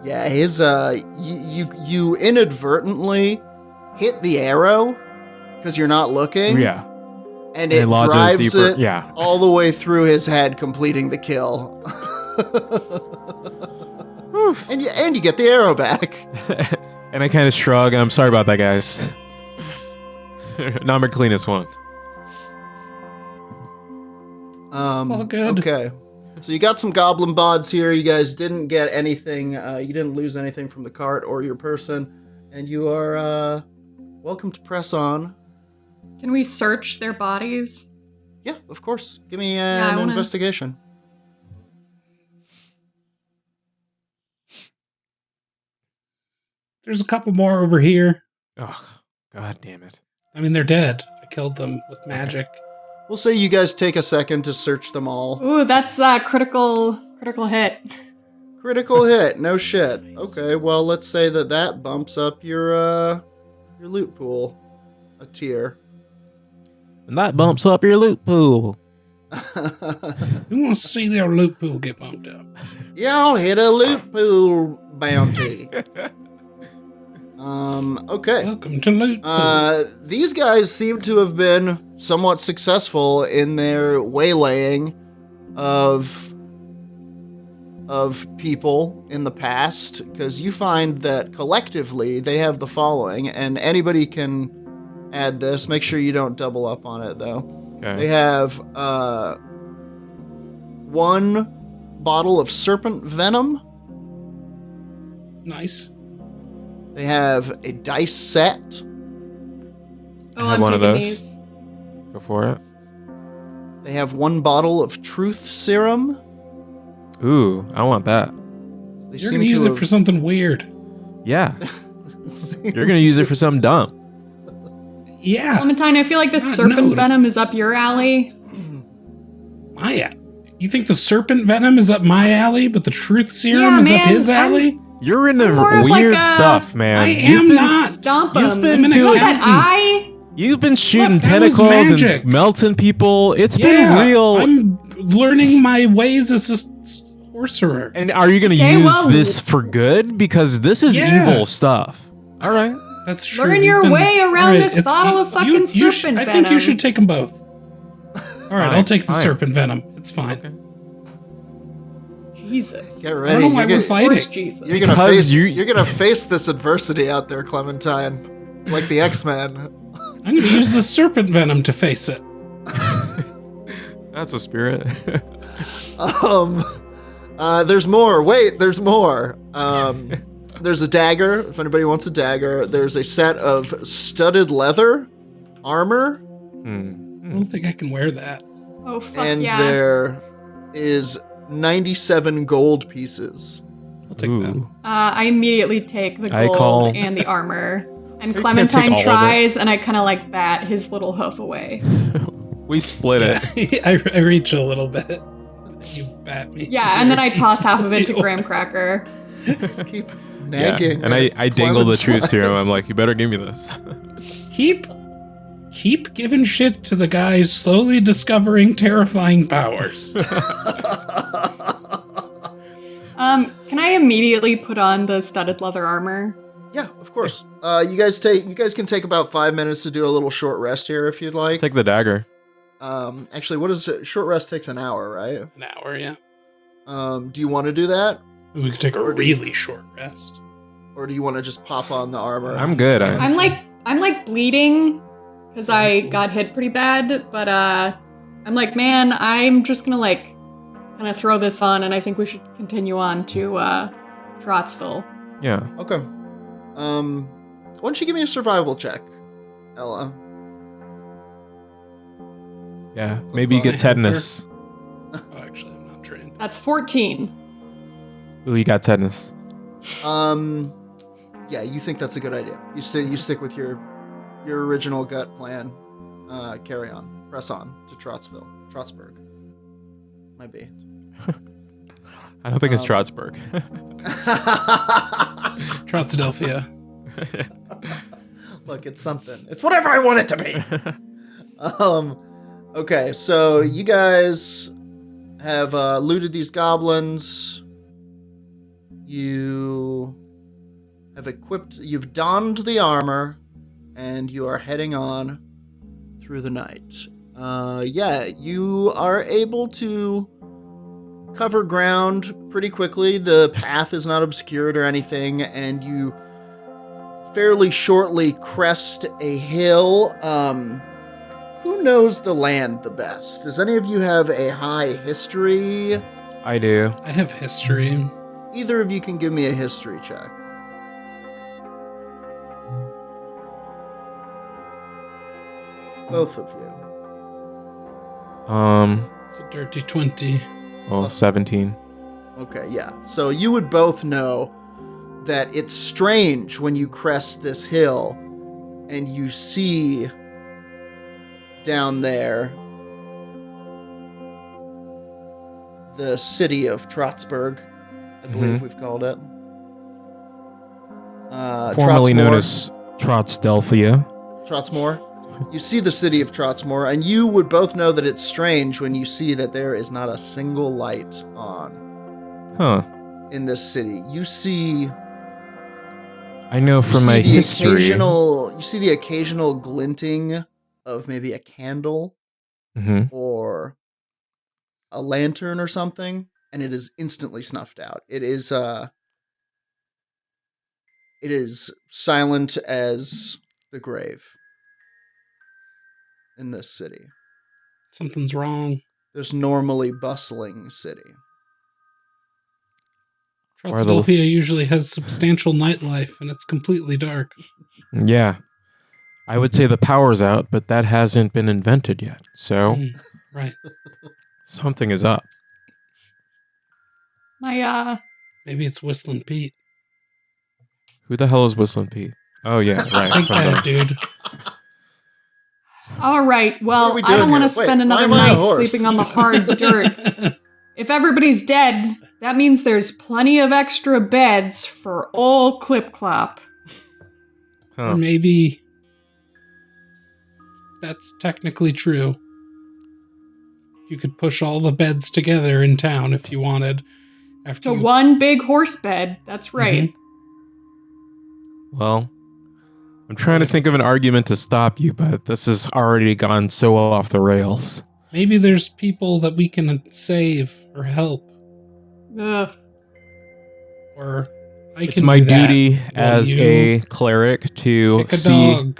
Yeah, his you inadvertently hit the arrow because you're not looking. Yeah. And it drives deeper. it Yeah. all the way through his head, completing the kill. and you get the arrow back. And I kind of shrug, and I'm sorry about that, guys. Not my cleanest one. It's all good. Okay. So you got some goblin bods here. You guys didn't get anything. You didn't lose anything from the cart or your person. And you are welcome to press on. Can we search their bodies? Yeah, of course. Give me an investigation. There's a couple more over here. Oh, God damn it. I mean, they're dead. I killed them with magic. We'll say you guys take a second to search them all. Ooh, that's critical hit. Critical hit, no shit. Okay, well, let's say that bumps up your loot pool a tier. And that bumps up your loot pool. Who wants to see their loot pool get bumped up? Y'all hit a loot pool bounty. Okay. Welcome to loot pool. These guys seem to have been somewhat successful in their waylaying of of people in the past, because you find that collectively they have the following, and anybody can add this. Make sure you don't double up on it, though. Okay. They have 1 bottle of serpent venom. Nice. They have a dice set. Oh, I have I'm one of taking those. these. Go for it. They have 1 bottle of truth serum. Ooh, I want that. They You're going to use it for something weird. Yeah. You're going to use it for something dumb. Yeah. Clementine, I feel like the God, serpent no. venom is up your alley. You think the serpent venom is up my alley, but the truth serum Yeah, is up man, his alley? You're into more of weird like a- stuff, man. I am not. Stomp You've him. been You know doing- that eye? You've been shooting Look, that was tentacles magic. and melting people. It's Yeah, been real. I'm learning my ways as a sorcerer. And are you going to Okay, use well- this for good? Because this is Yeah. evil stuff. All right. That's true. Learn You've your been- way around All right, this it's- bottle of fucking you serpent I think you venom. should take them both. All right, Fine, I'll take the fine. serpent venom. It's fine. Okay. Jesus. Get I ready. don't know why You're we're fighting. Horse Jesus. You're gonna Because face. you- You're gonna face this adversity out there, Clementine, like the X-Men. I'm going to use the serpent venom to face it. That's a spirit. There's more. Wait, there's more. There's a dagger. If anybody wants a dagger, there's a set of studded leather armor, I don't think I can wear that. Oh, fuck and yeah. there is 97 gold pieces. I'll take that. Ooh. I immediately take the I gold call- and the armor. And You can't take Clementine all of it. tries, and I kind of like bat his little hoof away. We split it. I reach a little bit. You bat me. Yeah, and then I toss half of it to Graham Cracker. Just keep Yeah. nagging. And at I dangle the truth Clementine. serum. I'm like, you better give me this. Keep giving shit to the guy slowly discovering terrifying powers. Can I immediately put on the studded leather armor? Yeah, of course. You guys can take about 5 minutes to do a little short rest here if you'd like. Take the dagger. Actually, what is it? Short rest takes an hour, right? An hour, yeah. Do you want to do that, We could take a really short rest. or do you want to just pop on the armor? I'm good. I'm like bleeding because I got hit pretty bad, but I'm like, man, I'm just gonna like kind of throw this on, and I think we should continue on to Trottsville. Yeah. Okay. Why don't you give me a survival check, Ella? Yeah. Maybe you get tetanus. Oh, actually, I'm not trained. That's 14. Ooh, you got tetanus. Yeah, you think that's a good idea. You stick with your original gut plan. Carry on. Press on to Trottsburg. Might be. I don't think it's Trottsburg. Trotsadelphia. Look, it's something. It's whatever I want it to be. Okay, so you guys have looted these goblins. You have you've donned the armor, and you are heading on through the night. Yeah, you are able to cover ground pretty quickly. The path is not obscured or anything, and you fairly shortly crest a hill. Who knows the land the best? Does any of you have a high history? I do. I have history. Either of you can give me a history check. Both of you. It's a dirty 20. Well, 17. Okay, yeah. So you would both know that it's strange when you crest this hill and you see down there the city of Trottsburg, I believe we've called it. Formerly known Trottsmore. as Trottsdelphia. Trottsmore. You see the city of Trottsmore, and you would both know that it's strange when you see that there is not a single light on Huh. in this city. You see I know from my history. You see the occasional glinting of maybe a candle Mhm. or a lantern or something. and it is instantly snuffed out. It is silent as the grave in this city. Something's wrong. This normally bustling city. Philadelphia usually has substantial nightlife, and it's completely dark. Yeah. I would say the power's out, but that hasn't been invented yet. So, right. Something is up. Maybe it's Whistling Pete. Who the hell is Whistling Pete? Oh, yeah, right. Take that, dude. All right, well, I don't want to spend another night sleeping on the hard dirt. If everybody's dead, that means there's plenty of extra beds for old Clip Clop. Or maybe that's technically true. You could push all the beds together in town if you wanted. One big horse bed, that's right. Mm-hmm. Well, I'm trying to think of an argument to stop you, but this has already gone so off the rails. Maybe there's people that we can save or help. Ugh. Or it's my duty as a cleric to see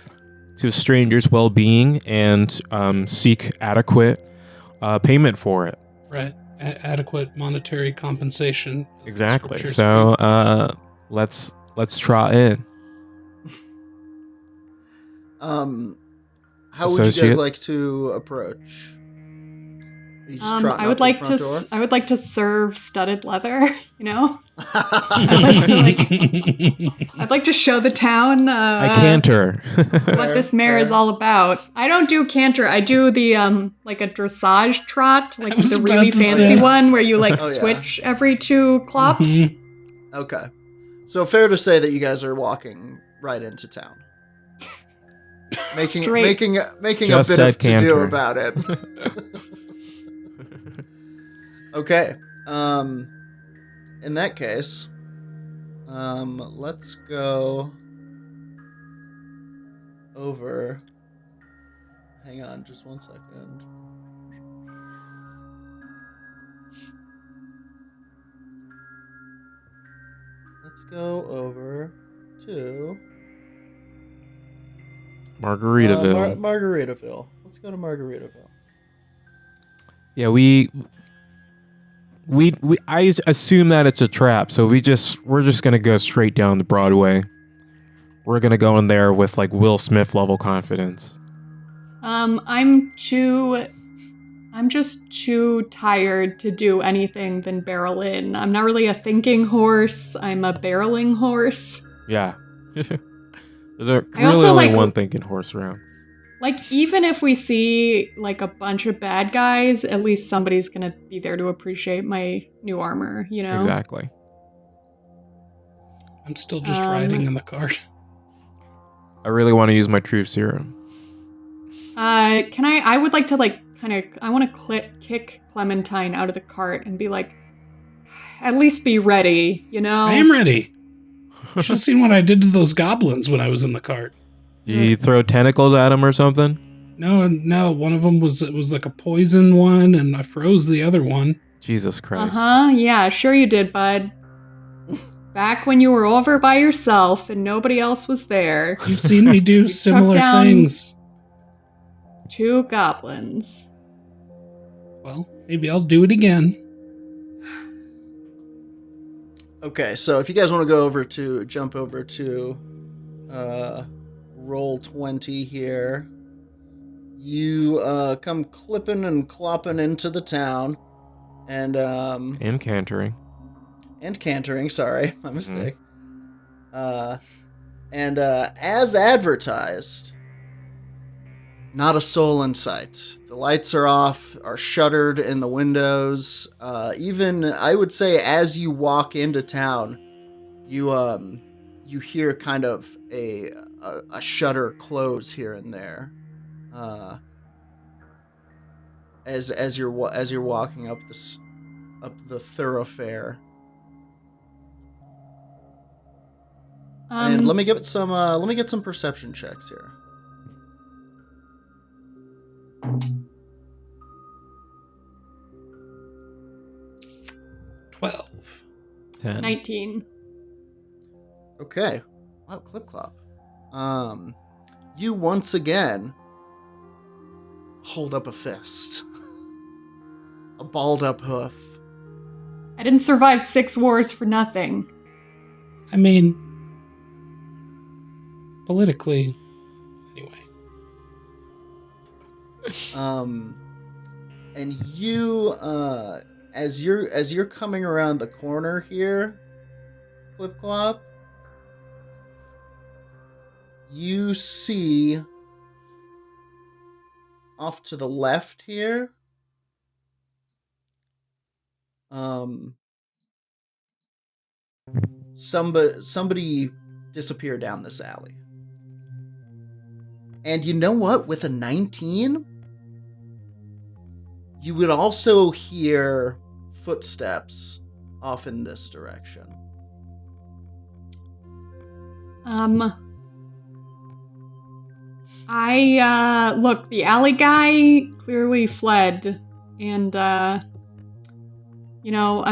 to strangers' well-being and seek adequate payment for it. Right. Adequate monetary compensation. Exactly. So let's trot in. How would you guys like to approach? I would like to serve studded leather, you know? I'd like to show the town I canter. what this mare is all about. I don't do canter. I do the like a dressage trot, like the really fancy one where you switch every 2 clops. Mm-hmm. Okay. So fair to say that you guys are walking right into town. Making a bit of to do about it. Okay. In that case, let's go over. Hang on, just 1 second. Let's go over to Margaritaville. Margaritaville. Let's go to Margaritaville. Yeah, I assume that it's a trap, so we're just gonna go straight down to Broadway. We're gonna go in there with like Will Smith level confidence. I'm just too tired to do anything than barrel in. I'm not really a thinking horse. I'm a barreling horse. Yeah. There's really only one thinking horse around. Like, even if we see, like, a bunch of bad guys, at least somebody's gonna be there to appreciate my new armor, you know? Exactly. I'm still just riding in the cart. I really want to use my truth serum. I would like to, like, I want to kick Clementine out of the cart and be like, at least be ready, you know? I am ready. You should have seen what I did to those goblins when I was in the cart. You throw tentacles at them or something? No. One of them was like a poison one, and I froze the other one. Jesus Christ. Yeah, sure you did, bud. Back when you were over by yourself and nobody else was there. You've seen me do similar things. 2 goblins. Well, maybe I'll do it again. Okay, so if you guys want to jump over to roll 20 here, you come clipping and clopping into the town, and cantering. And cantering, sorry, my mistake. And as advertised, not a soul in sight. The lights are off, are shuttered in the windows. Even, I would say, as you walk into town, you hear kind of a shutter close here and there, as you're walking up the thoroughfare. And let me get some perception checks here. 12. 10. 19. Okay. Wow, Clip Clop. You once again hold up a fist. A balled up hoof. I didn't survive 6 wars for nothing. I mean, politically, anyway. And you, as you're coming around the corner here, Clip Clop, you see off to the left here, somebody disappeared down this alley. And you know what? With a 19, you would also hear footsteps off in this direction. Look, the alley guy clearly fled, and, I'm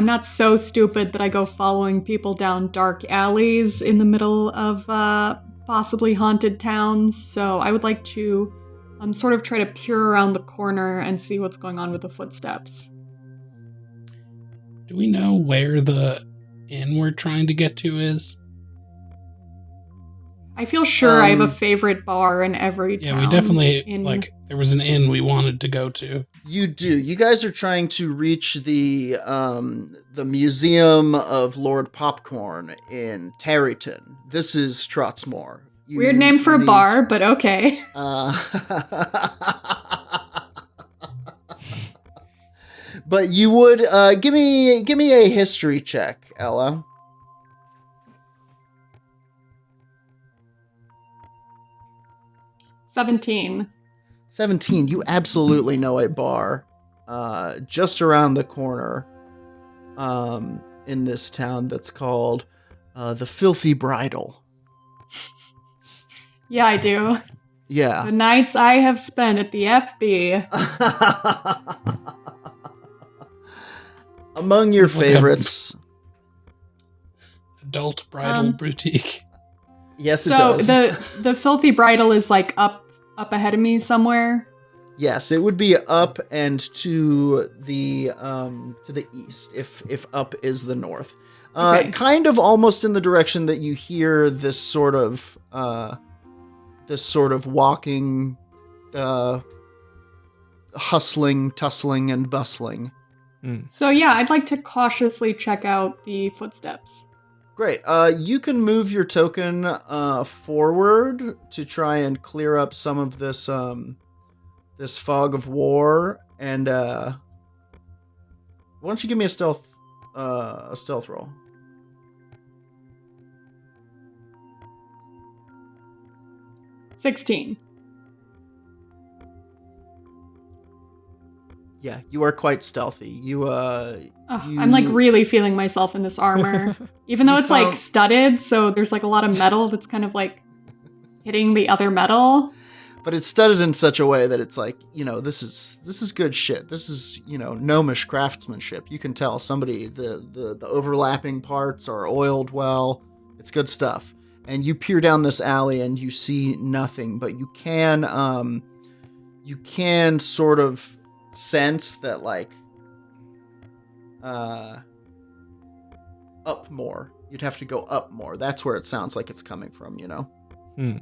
not so stupid that I go following people down dark alleys in the middle of, possibly haunted towns, so I would like to, sort of try to peer around the corner and see what's going on with the footsteps. Do we know where the inn we're trying to get to is? I feel sure I have a favorite bar in every town. Yeah, we definitely, there was an inn we wanted to go to. You do. You guys are trying to reach the Museum of Lord Popcorn in Tarryton. This is Trotsmore. Weird name for a bar, but okay. But you would give me a history check, Ella. $17. 17. You absolutely know a bar just around the corner in this town that's called the Filthy Bridal. Yeah, I do. Yeah. The nights I have spent at the FB. Among your favorites. Adult bridal boutique. Yes, it does. So the Filthy Bridal is like up ahead of me somewhere. Yes, it would be up and to the east, if up is the north. Okay. Kind of almost in the direction that you hear this sort of walking, hustling, tussling, and bustling. So yeah, I'd like to cautiously check out the footsteps. Great. You can move your token forward to try and clear up some of this this fog of war, and why don't you give me a stealth roll? $16. Yeah, you are quite stealthy. I'm like really feeling myself in this armor. Even though it's like studded, so there's like a lot of metal that's kind of like hitting the other metal. But it's studded in such a way that it's like, this is good shit. This is, gnomish craftsmanship. You can tell somebody, the overlapping parts are oiled well. It's good stuff. And you peer down this alley and you see nothing, but you can sort of sense that like up more. You'd have to go up more. That's where it sounds like it's coming from, Can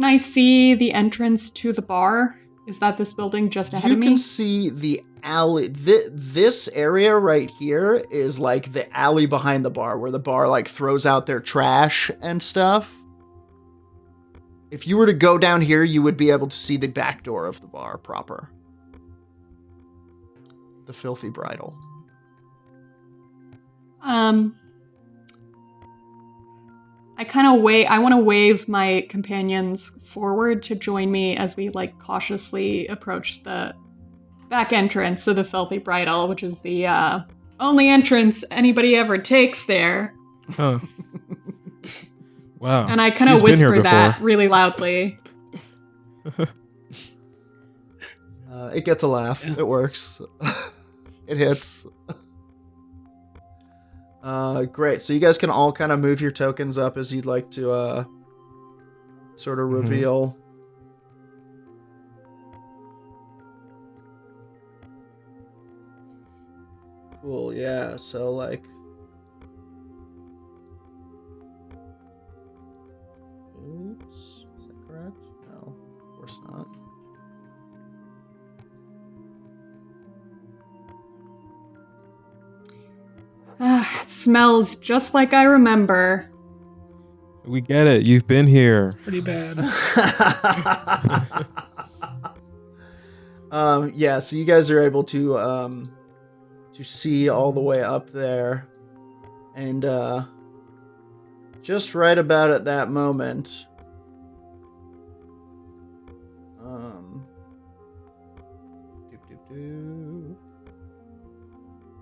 I see the entrance to the bar? Is that this building just ahead of me? You can see the alley. This area right here is like the alley behind the bar, where the bar like throws out their trash and stuff. If you were to go down here, you would be able to see the back door of the bar proper. The Filthy Bridal. I want to wave my companions forward to join me as we like cautiously approach the back entrance of the Filthy Bridal, which is the only entrance anybody ever takes there. Huh. Wow. And I kind of whisper that really loudly. It gets a laugh. Yeah. It works. It hits. Great. So you guys can all kind of move your tokens up as you'd like to sort of reveal. Cool, yeah. So like oops. Is that correct? No, of course not. It smells just like I remember. We get it. You've been here. Pretty bad. Yeah, so you guys are able to see all the way up there. And just right about at that moment,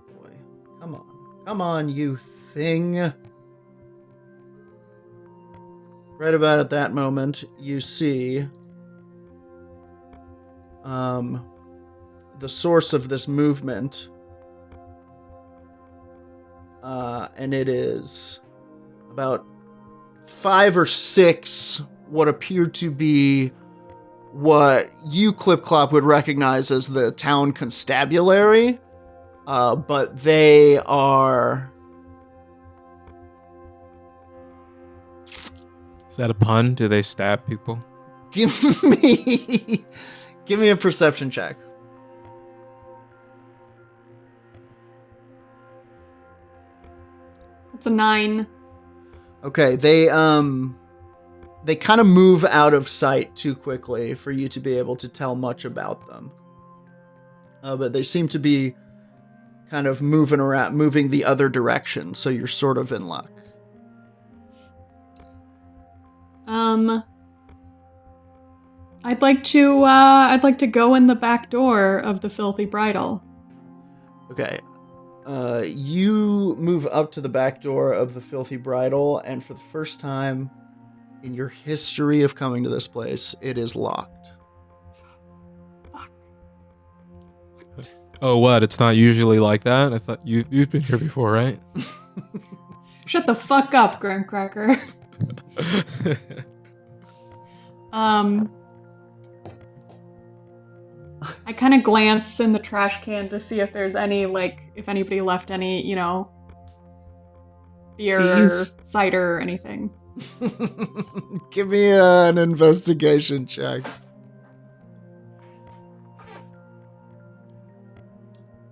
boy, come on, you thing. Right about at that moment, you see the source of this movement. And it is about 5 or 6 what appear to be what you, Clip Clop, would recognize as the town constabulary. But they are... Is that a pun? Do they stab people? Give me a perception check. It's a 9. Okay, they kind of move out of sight too quickly for you to be able to tell much about them. But they seem to be kind of moving the other direction, so you're sort of in luck. I'd like to go in the back door of the Filthy Bridal. Okay. You move up to the back door of the Filthy Bridal, and for the first time in your history of coming to this place, it is locked. Oh, what? It's not usually like that? I thought you've been here before, right? Shut the fuck up, Graham Cracker. I kind of glance in the trash can to see if there's any, if anybody left any, beer or cider or anything. Give me an investigation check.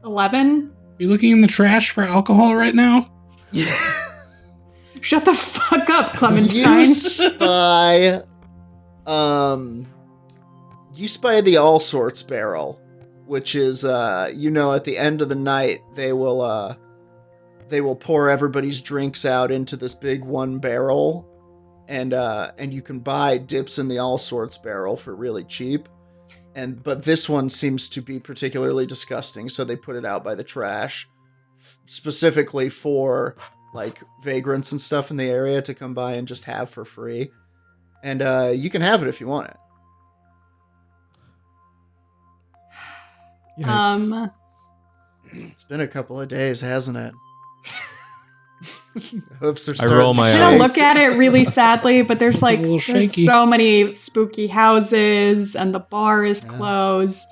11? You looking in the trash for alcohol right now? Shut the fuck up, Clementine. You spy the all sorts barrel, which is, at the end of the night, they will pour everybody's drinks out into this big one barrel, and you can buy dips in the all sorts barrel for really cheap. But this one seems to be particularly disgusting, so they put it out by the trash, specifically for vagrants and stuff in the area to come by and just have for free. And you can have it if you want it. Yikes. It's been a couple of days, hasn't it? Hoofs are I starting. roll my I'm eyes. gonna look at it really sadly, but there's little there's shaky. so many spooky houses, and the bar is closed.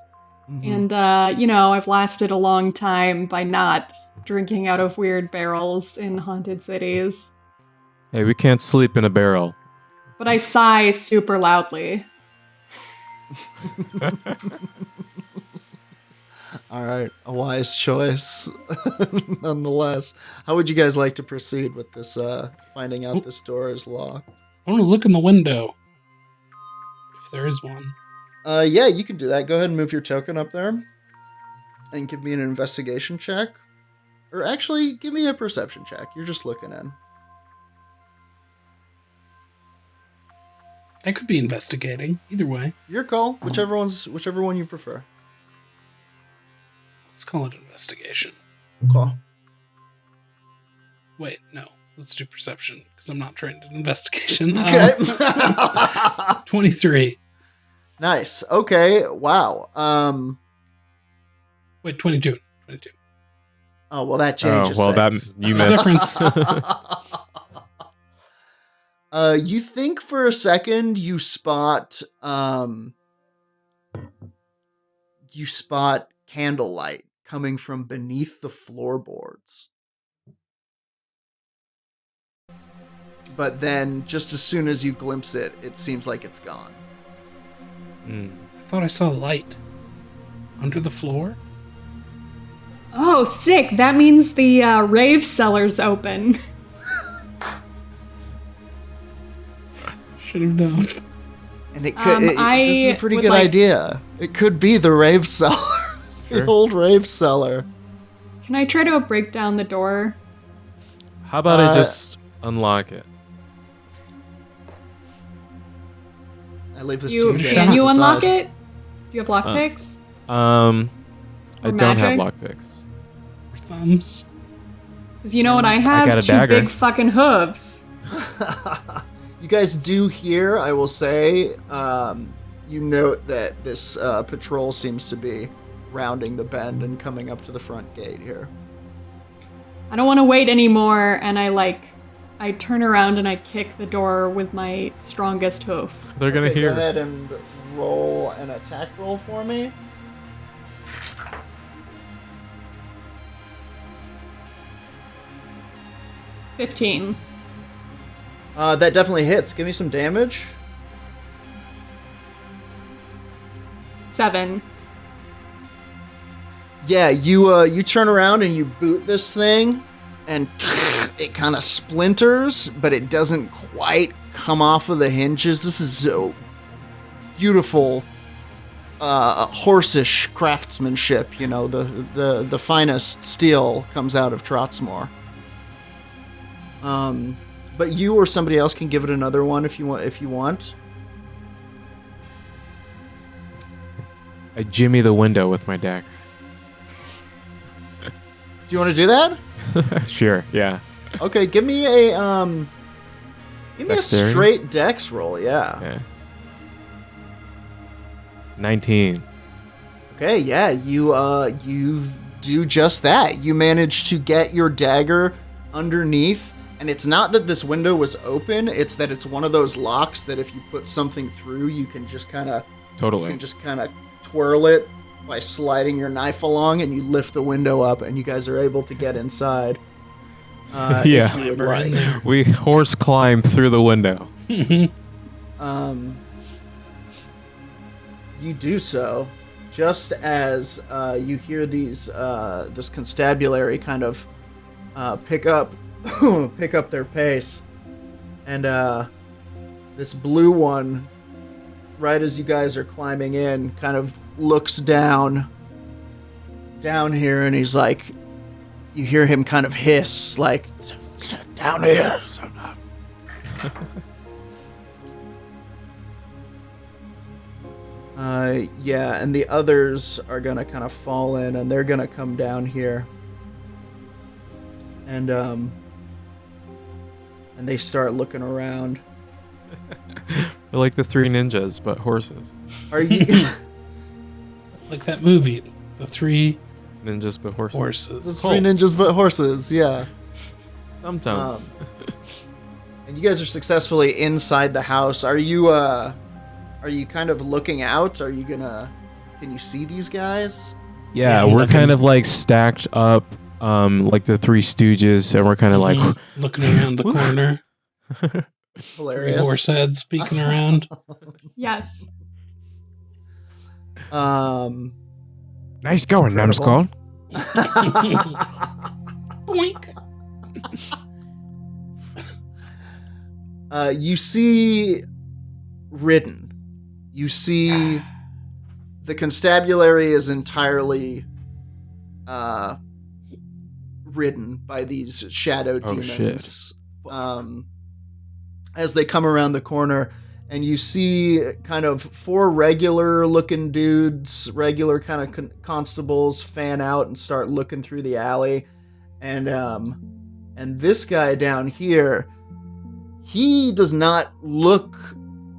Mhm. And I've lasted a long time by not drinking out of weird barrels in haunted cities. Hey, we can't sleep in a barrel. But I sigh super loudly. All right, a wise choice, nonetheless. How would you guys like to proceed with this? Finding out this door is locked. I want to look in the window. If there is one. Yeah, you can do that. Go ahead and move your token up there, and give me an investigation check, or actually, give me a perception check. You're just looking in. I could be investigating. Either way. Your call. Whichever one you prefer. Let's call it investigation. Call. Wait, no. Let's do perception, because I'm not trained in investigation. Okay. 23. Nice. Okay. Wow. Wait, 22. 22. Oh, well, that changes things. You missed. You think for a second you spot candlelight coming from beneath the floorboards. But then, just as soon as you glimpse it, it seems like it's gone. I thought I saw light under the floor. Oh, sick. That means the rave cellar's open. Should have known. And it could. This is a pretty good idea. It could be the rave cellar, the old rave cellar. Can I try to break down the door? How about I just unlock it? I leave this to you. Can you unlock it? Do you have lockpicks? I don't have lockpicks. Or thumbs. Because you know what I have? I got a Two dagger. big fucking hooves. You guys do hear, I will say, you note that this patrol seems to be rounding the bend and coming up to the front gate here. I don't want to wait anymore, and I turn around and I kick the door with my strongest hoof. They're gonna hear. Go ahead and roll an attack roll for me. $15. That definitely hits. Give me some damage. 7. Yeah, you turn around and you boot this thing, and it kind of splinters, but it doesn't quite come off of the hinges. This is so beautiful, horseish craftsmanship. You know, the finest steel comes out of Trotsmore. But you or somebody else can give it another one if you want. I jimmy the window with my dagger. Do you want to do that? Sure, yeah. Okay, give me a Dexterity? straight dex roll, yeah. Okay. 19. Okay, yeah, you do just that. You manage to get your dagger underneath, and it's not that this window was open, it's that it's one of those locks that if you put something through, you can just kind of twirl it by sliding your knife along, and you lift the window up, and you guys are able to get inside. Yeah, if you would like. we horse climb through the window. You do so just as you hear this constabulary kind of pick up their pace, and this blue one, right as you guys are climbing in, kind of looks down here, and he's like, you hear him kind of hiss, like, down here. Yeah, and the others are gonna kind of fall in, and they're gonna come down here, and they start looking around. They're like the Three Ninjas, but horses. Are you like that movie, The Three Ninjas, but horses. The Three Ninjas but horses? Yeah. Sometimes. And you guys are successfully inside the house. Are you kind of looking out? Can you see these guys? Yeah, we're kind of like stacked up, like the Three Stooges, and we're kind of like looking around the corner. Hilarious. Horse heads peeking around. Yes. Nice going, numbskull. Boink. You see Ridden. You see the constabulary is entirely ridden by these shadow demons. As they come around the corner, and you see kind of 4 regular looking dudes, regular kind of constables, fan out and start looking through the alley, and this guy down here, he does not look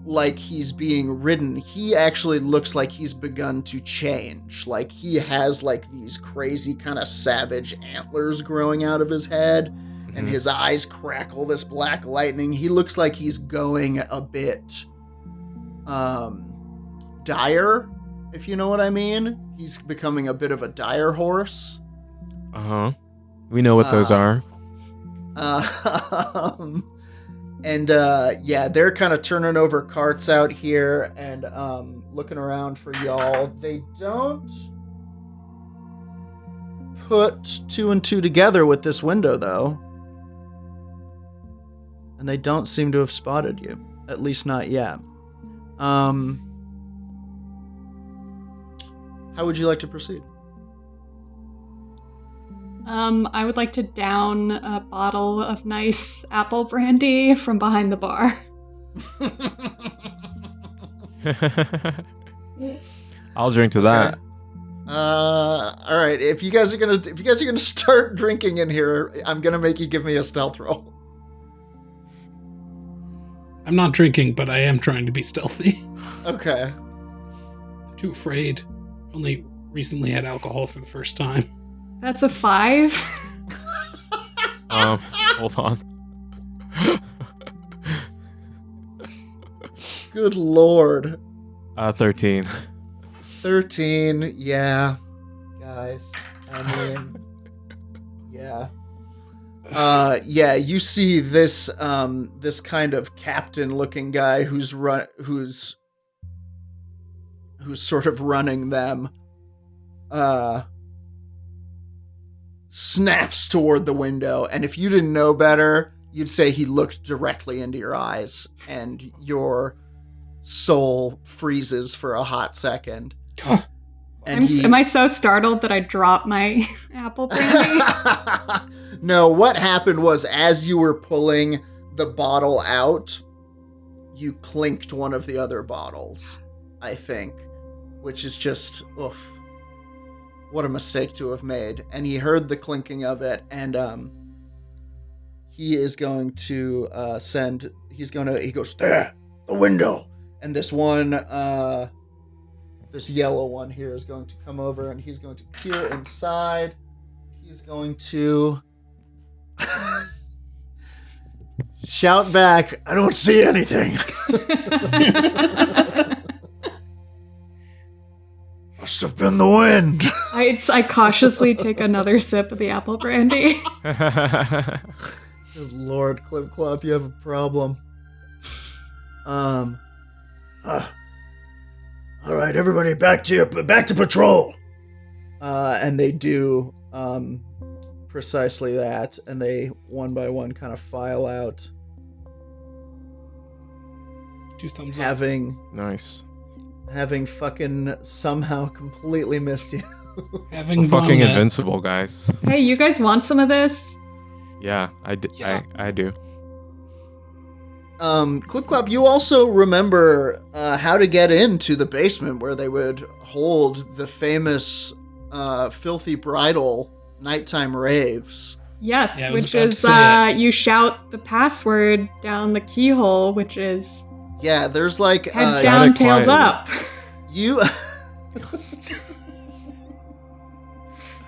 like he's being ridden. He actually looks like he's begun to change. Like he has like these crazy kind of savage antlers growing out of his head, and his eyes crackle this black lightning. He looks like he's going a bit dire, if you know what I mean. He's becoming a bit of a dire horse. We know what those are. And they're kind of turning over carts out here and looking around for y'all. They don't put 2 and 2 together with this window, though. And they don't seem to have spotted you. At least not yet. How would you like to proceed? I would like to down a bottle of nice apple brandy from behind the bar. I'll drink to that. Okay. All right. If you guys are gonna start drinking in here, I'm gonna make you give me a stealth roll. I'm not drinking, but I am trying to be stealthy. Okay. I'm too afraid. Only recently had alcohol for the first time. That's a 5. Hold on. Good lord. 13. 13, yeah. Guys, I mean, yeah. You see this this kind of captain-looking guy who's sort of running them. Snaps toward the window, and if you didn't know better, you'd say he looked directly into your eyes, and your soul freezes for a hot second. Am I so startled that I dropped my apple brandy? No, what happened was as you were pulling the bottle out, you clinked one of the other bottles, I think, which is just, oof. What a mistake to have made. And he heard the clinking of it, and he is going to he goes, there, the window. And this one, this yellow one here is going to come over, and he's going to peer inside. He's going to shout back, I don't see anything. Must have been the wind. I cautiously take another sip of the apple brandy. Good lord, Clip Clop, you have a problem. All right, everybody, back to patrol. And they do precisely that, and they one by one kind of file out. 2 thumbs up. Having fucking somehow completely missed you. Having fucking invincible, guys. Hey, you guys want some of this? Yeah, I do. Clip Clop, you also remember how to get into the basement where they would hold the famous Filthy Bridal nighttime raves. Yes, Yeah, which is you shout the password down the keyhole, which is there's like heads down, tails up. You.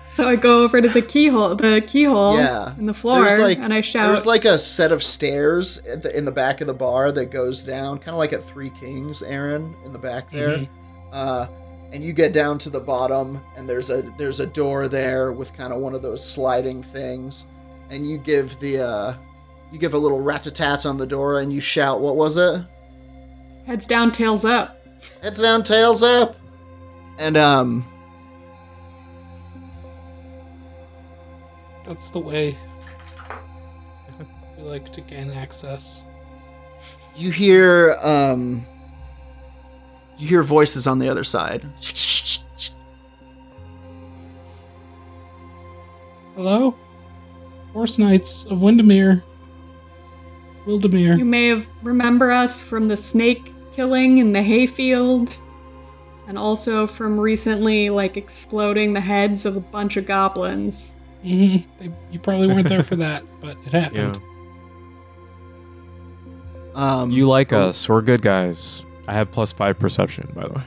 So I go over to the keyhole in the floor, and I shout. There's like a set of stairs in the back of the bar that goes down, kind of like at Three Kings, Aaron, in the back there. Mm-hmm. And you get down to the bottom, and there's a door there with kind of one of those sliding things, and you give a little rat-a-tat on the door, and you shout, what was it? Heads down, tails up. Heads down, tails up. And that's the way we like to gain access. You hear voices on the other side. Hello? Horseknights of Wildermere. You may remember us from the snake killing in the hayfield, and also from recently, exploding the heads of a bunch of goblins. Mm-hmm. You probably weren't there for that, but it happened. You like us. We're good guys. I have +5 perception, by the way.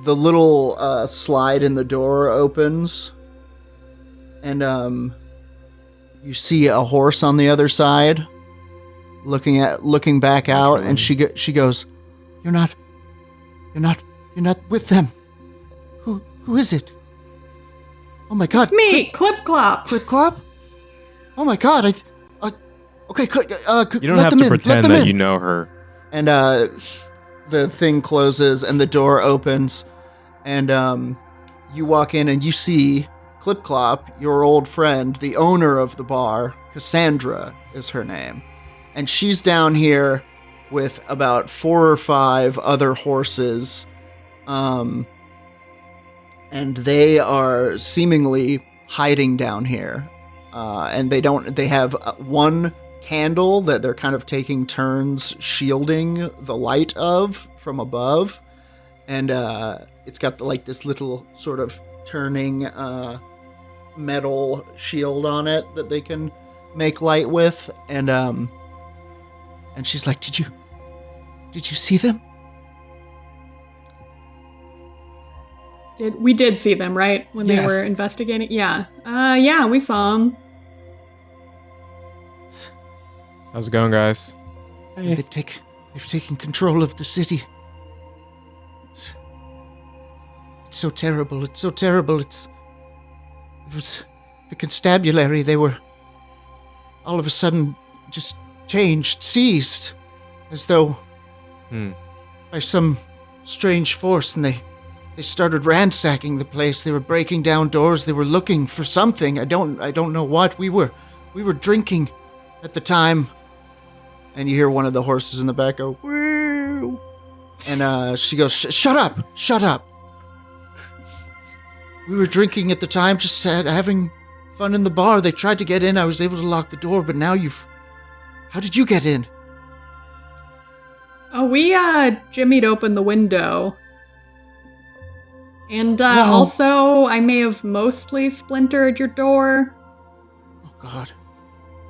The little slide in the door opens, and you see a horse on the other side, looking back out, and she goes, "You're not with them. Who is it? Oh my God! It's me, Clip Clop. Clip Clop? Oh my God! Okay. You don't have to pretend that you know her." And the thing closes and the door opens, and you walk in and you see Clip Clop, your old friend, the owner of the bar. Cassandra is her name, and she's down here with about 4 or 5 other horses, and they are seemingly hiding down here, and they have one candle that they're kind of taking turns shielding the light of from above, and it's got this little sort of turning metal shield on it that they can make light with, and she's like, did you see them? We did see them, right? When they were investigating? Yeah. Yeah, we saw them. How's it going, guys? Hey. They've taken control of the city. It's so terrible. It's so terrible. It was the constabulary. They were all of a sudden just seized, as though by some strange force, and they started ransacking the place. They were breaking down doors. They were looking for something. I don't know what. We were drinking at the time. And you hear one of the horses in the back go, "Woo!" And she goes, "Shut up! We were drinking at the time, just having fun in the bar. They tried to get in. I was able to lock the door, but now how did you get in?" Oh, we jimmied open the window. And also, I may have mostly splintered your door. Oh, God.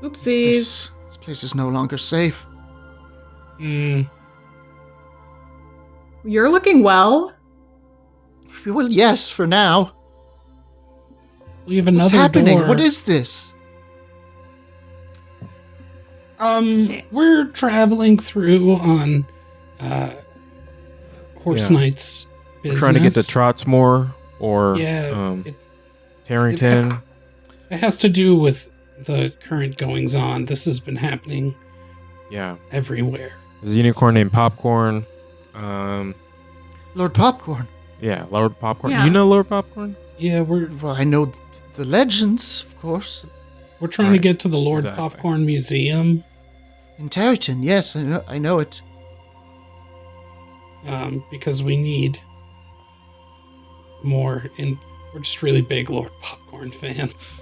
Oopsies. This place is no longer safe. You're looking well. Well, yes, for now. We have another What's happening? door. What is this? We're traveling through on Horseknights business. We're trying to get to Trotsmore or Tarryton. It has to do with the current goings on. This has been happening everywhere. There's a unicorn named Popcorn. Lord Popcorn. Yeah, Lord Popcorn. Yeah. You know Lord Popcorn? Yeah, Well, I know the legends, of course. we're trying to get to the Lord Popcorn Museum. In Tarryton, yes, I know it. Because we need more, and we're just really big Lord Popcorn fans.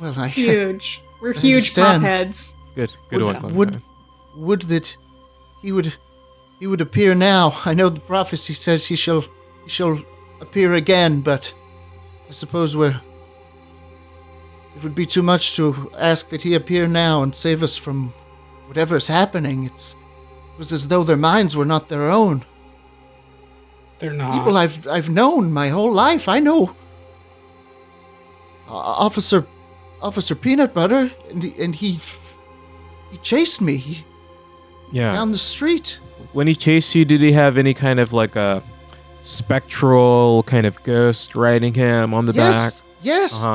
Well, huge. We're I huge understand. pop heads. Good one. Would that he would appear now. I know the prophecy says he shall appear again, but I suppose it would be too much to ask that he appear now and save us from whatever's happening. It was as though their minds were not their own. They're not. People I've known my whole life. I know Officer Peanut Butter, and he chased me down the street. When he chased you, did he have any kind of like a spectral kind of ghost riding him on the back? Yes.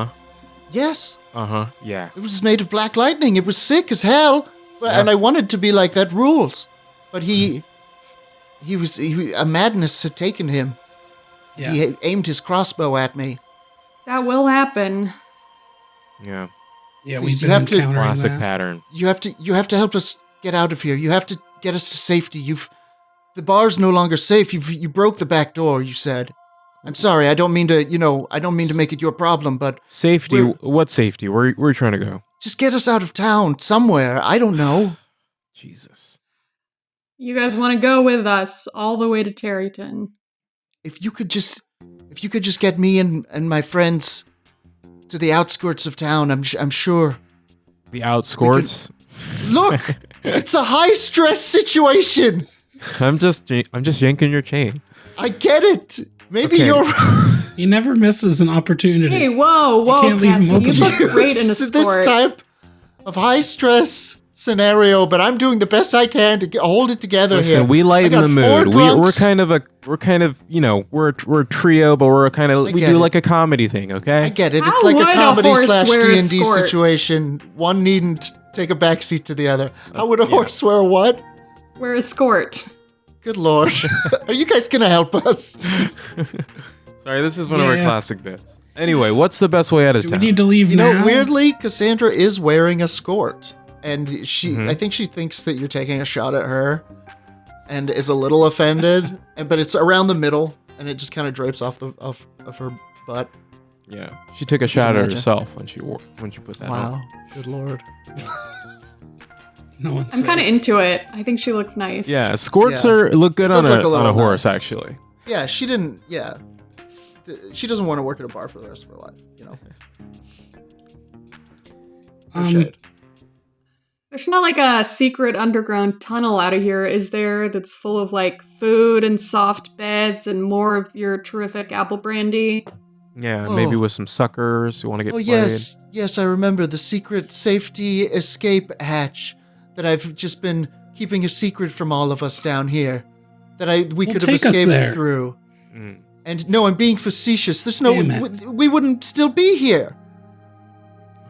Yes. Yeah. It was made of black lightning. It was sick as hell, and I wanted to be like that. Rules, but a madness had taken him. Yeah. He aimed his crossbow at me. That will happen. Yeah. Yeah, Please, we've been encountering classic that. pattern. You have to help us get out of here. You have to get us to safety. The bar's no longer safe. You broke the back door, you said. I'm sorry. I don't mean to make it your problem, but safety. What safety? Where are you trying to go? Just get us out of town somewhere. I don't know. Jesus. You guys want to go with us all the way to Tarryton? If you could just get me and my friends to the outskirts of town, I'm sure The outscorts. Look, it's a high stress situation. I'm just yanking your chain. I get it. Maybe Okay. you're. He never misses an opportunity. Hey, whoa, can't leave him Cassie, open. you look great in a Used to sport. this type of high stress scenario, but I'm doing the best I can to hold it together. Listen, here. we I lighten got the 4 mood. drunks. We're kind of, you know, we're a trio, but we get do it. like a comedy thing, okay? I get it. How It's like would a a comedy horse slash wear a D&D skirt? situation. One needn't take a backseat to the other. How would a horse wear what? Wear a skirt. Good lord. Are you guys gonna help us? Sorry, this is one of our Yeah. classic bits. Anyway, what's the best way out of Do we town? need to leave You know, now? weirdly, Cassandra is wearing a skirt. And she, Mhm. I think she thinks that you're taking a shot at her and is a little offended. But it's around the middle and it just kind of drapes off of her butt. Yeah, she took a shot at imagine. herself when she put that on. Wow. Good lord. No one's I'm kind of into it. I think she looks nice. Yeah, skirts Yeah. look good It on does look a on a little horse, nice. actually. Yeah, she didn't. Yeah. She doesn't want to work at a bar for the rest of her life, you know? No shade. There's not like a secret underground tunnel out of here, is there? That's full of like food and soft beds and more of your terrific apple brandy. Yeah, Oh. maybe with some suckers who want to get Oh, played. yes, I remember the secret safety escape hatch that I've just been keeping a secret from all of us down here. That we could have take us escaped there. through. Mm. And no, I'm being facetious. There's no, Damn it. we wouldn't still be here.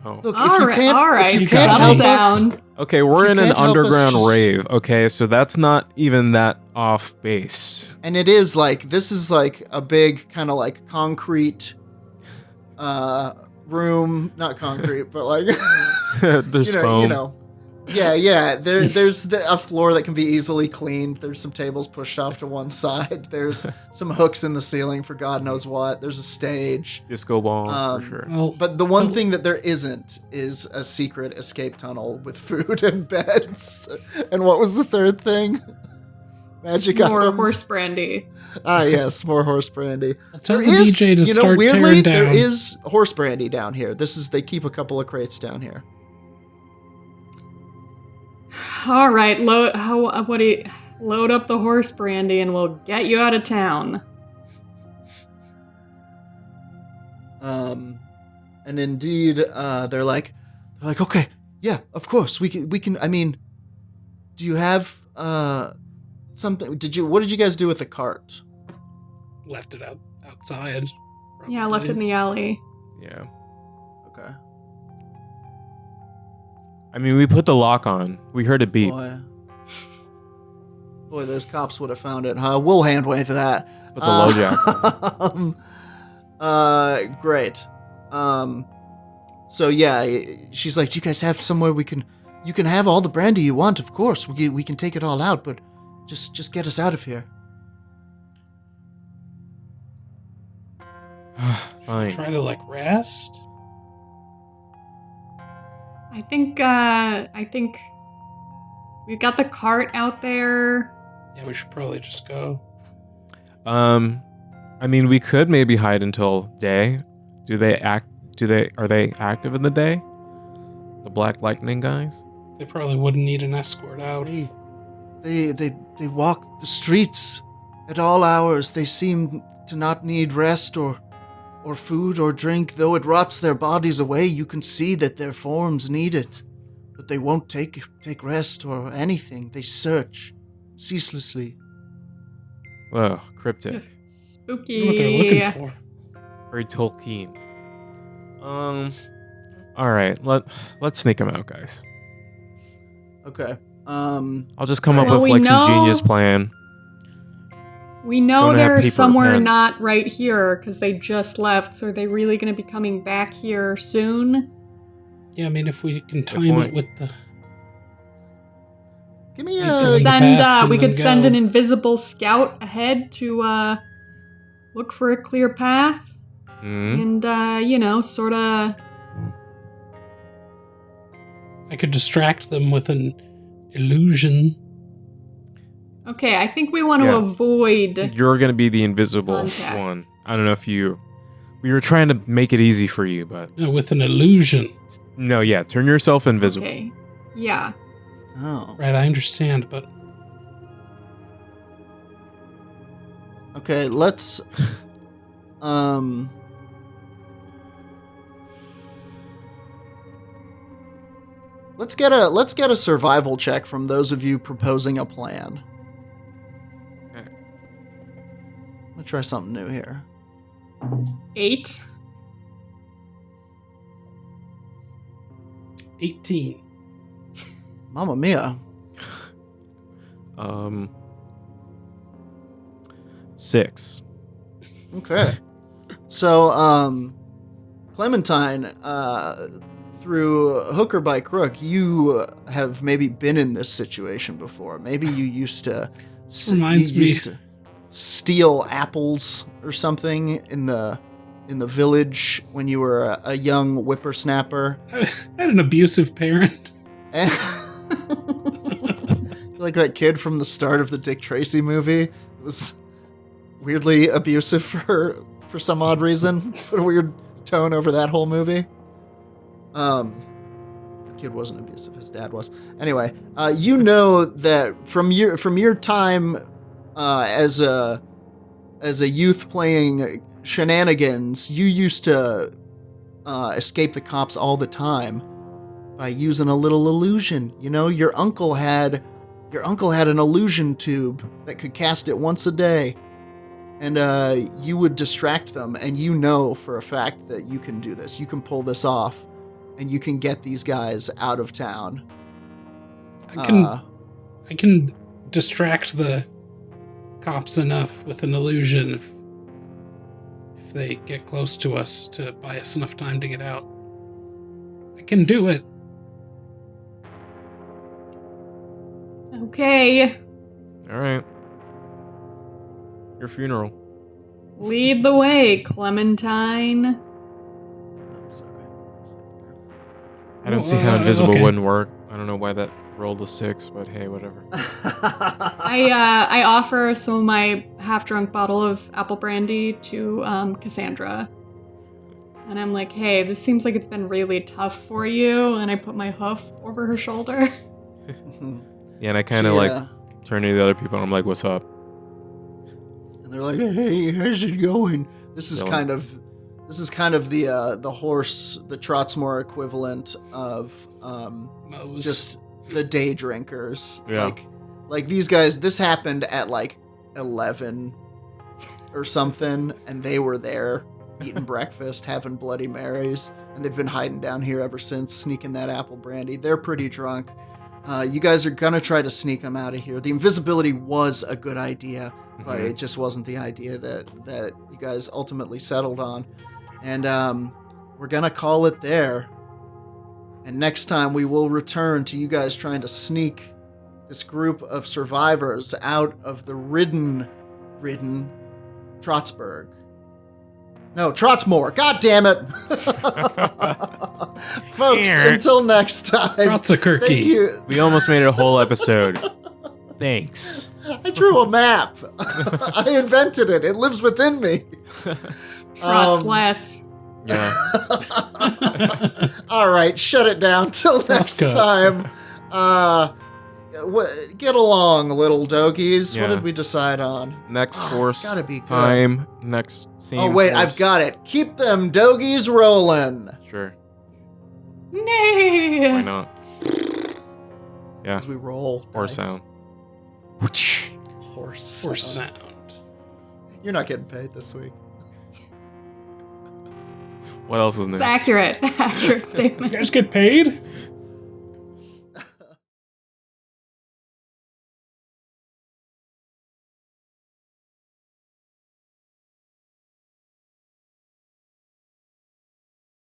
Oh. Look, All right, all right, if you settle can't help us, down. Okay, we're You in an can't help us, underground just- rave. Okay, so that's not even that off base. and it is like this is like a big kind of like concrete room, not concrete, but like There's foam. you know. Yeah. There's a floor that can be easily cleaned. There's some tables pushed off to one side. There's some hooks in the ceiling for God knows what. There's a stage. Disco ball Um, for sure. Well, But the one thing that there isn't is a secret escape tunnel with food and beds. And what was the third thing? Magic More items. horse brandy. Ah, yes, more horse brandy. I'll tell There the is, DJ to you know, start weirdly, tearing down. there is horse brandy down here. They keep a couple of crates down here. All right, load up the horse brandy and we'll get you out of town. And indeed, they're like, okay, yeah, of course, we can. I mean, do you have something? What did you guys do with the cart? Left it outside. Yeah, left it in the alley. Yeah. Okay, I mean, we put the lock on. We heard it beep. boy, those cops would have found it, huh? We'll hand wave that. Put the LoJack on. Great. So yeah, she's like, do you guys have somewhere you can have all the brandy you want, of course. We can take it all out, but just get us out of here. Fine. Try to like rest. I think we've got the cart out there. Yeah, we should probably just go. I mean, we could maybe hide until day. Are they active in the day? The Black Lightning guys? They probably wouldn't need an escort out. They walk the streets at all hours. They seem to not need rest or food or drink. Though it rots their bodies away, you can see that their forms need it. But they won't take rest or anything. They search ceaselessly. Whoa, cryptic. Spooky. I know what they're looking for. Very Tolkien. Alright, let's sneak them out, guys. Okay. I'll just come up Well, with we like some know- genius plan. We know Someone have they're paper somewhere pens. not right here because they just left. So are they really going to be coming back here soon? Yeah, I mean, if we can time point. it with the... Give me We a. could send- We could then send go. an invisible scout ahead to look for a clear path Hmm? and sort of. I could distract them with an illusion. Okay, I think we want to Yeah. avoid. You're gonna be the invisible Contact. one. I don't know if you We were trying to make it easy for you, but No, with an illusion. no, yeah, turn yourself invisible. Okay. Yeah. Oh. Right, I understand, but Okay, let's let's get a survival check from those of you proposing a plan. Okay. I'm gonna try something new here. 8. 18. Mamma mia. 6. Okay. So, Clementine, through hook or by crook, you have maybe been in this situation before. Maybe you used to Reminds me. steal apples or something in the village when you were a young whippersnapper. I had an abusive parent. Like that kid from the start of the Dick Tracy movie. It was weirdly abusive for some odd reason. Put a weird tone over that whole movie. The kid wasn't abusive, his dad was. Anyway, you know that from your time as a youth playing shenanigans, you used to escape the cops all the time by using a little illusion. You know, your uncle had an illusion tube that could cast it once a day. And you would distract them, and you know for a fact that you can do this. You can pull this off, and you can get these guys out of town. I can distract the cops enough with an illusion if they get close to us to buy us enough time to get out. I can do it. Okay. All right. Your funeral. Lead the way, Clementine. I'm sorry. I don't see how invisible okay. wouldn't work. I don't know why that rolled a 6, but hey, whatever. I offer some of my half-drunk bottle of apple brandy to Cassandra. And I'm like, hey, this seems like it's been really tough for you. And I put my hoof over her shoulder. Yeah, and I kind of turn to the other people and I'm like, what's up? And they're like, "Hey, how's it going?" This is kind of the horse, the Trotsmore equivalent of Moe's. just the day drinkers. Yeah. Like these guys. This happened at like 11 or something, and they were there eating breakfast, having Bloody Marys, and they've been hiding down here ever since, sneaking that apple brandy. They're pretty drunk. You guys are gonna try to sneak them out of here. The invisibility was a good idea, but it just wasn't the idea that you guys ultimately settled on. And we're gonna call it there. And next time we will return to you guys trying to sneak this group of survivors out of the ridden Trotsburg. No, Trotsmore. God damn it. Folks, until next time. Trotsakirky. Thank you. We almost made it a whole episode. Thanks. I drew a map. I invented it. It lives within me. Trots less. Yeah. All right, shut it down. Till next time. Get along, little dogies. Yeah. What did we decide on? Next horse gotta be good. time. Next scene. Oh, wait, I've got it. Keep them dogies rolling. Sure. Nay. Why not? Yeah. As we roll. Horse dice. sound. Horse Or sound. sound. You're not getting paid this week. What else is new? It's accurate. Accurate You statement. guys get paid?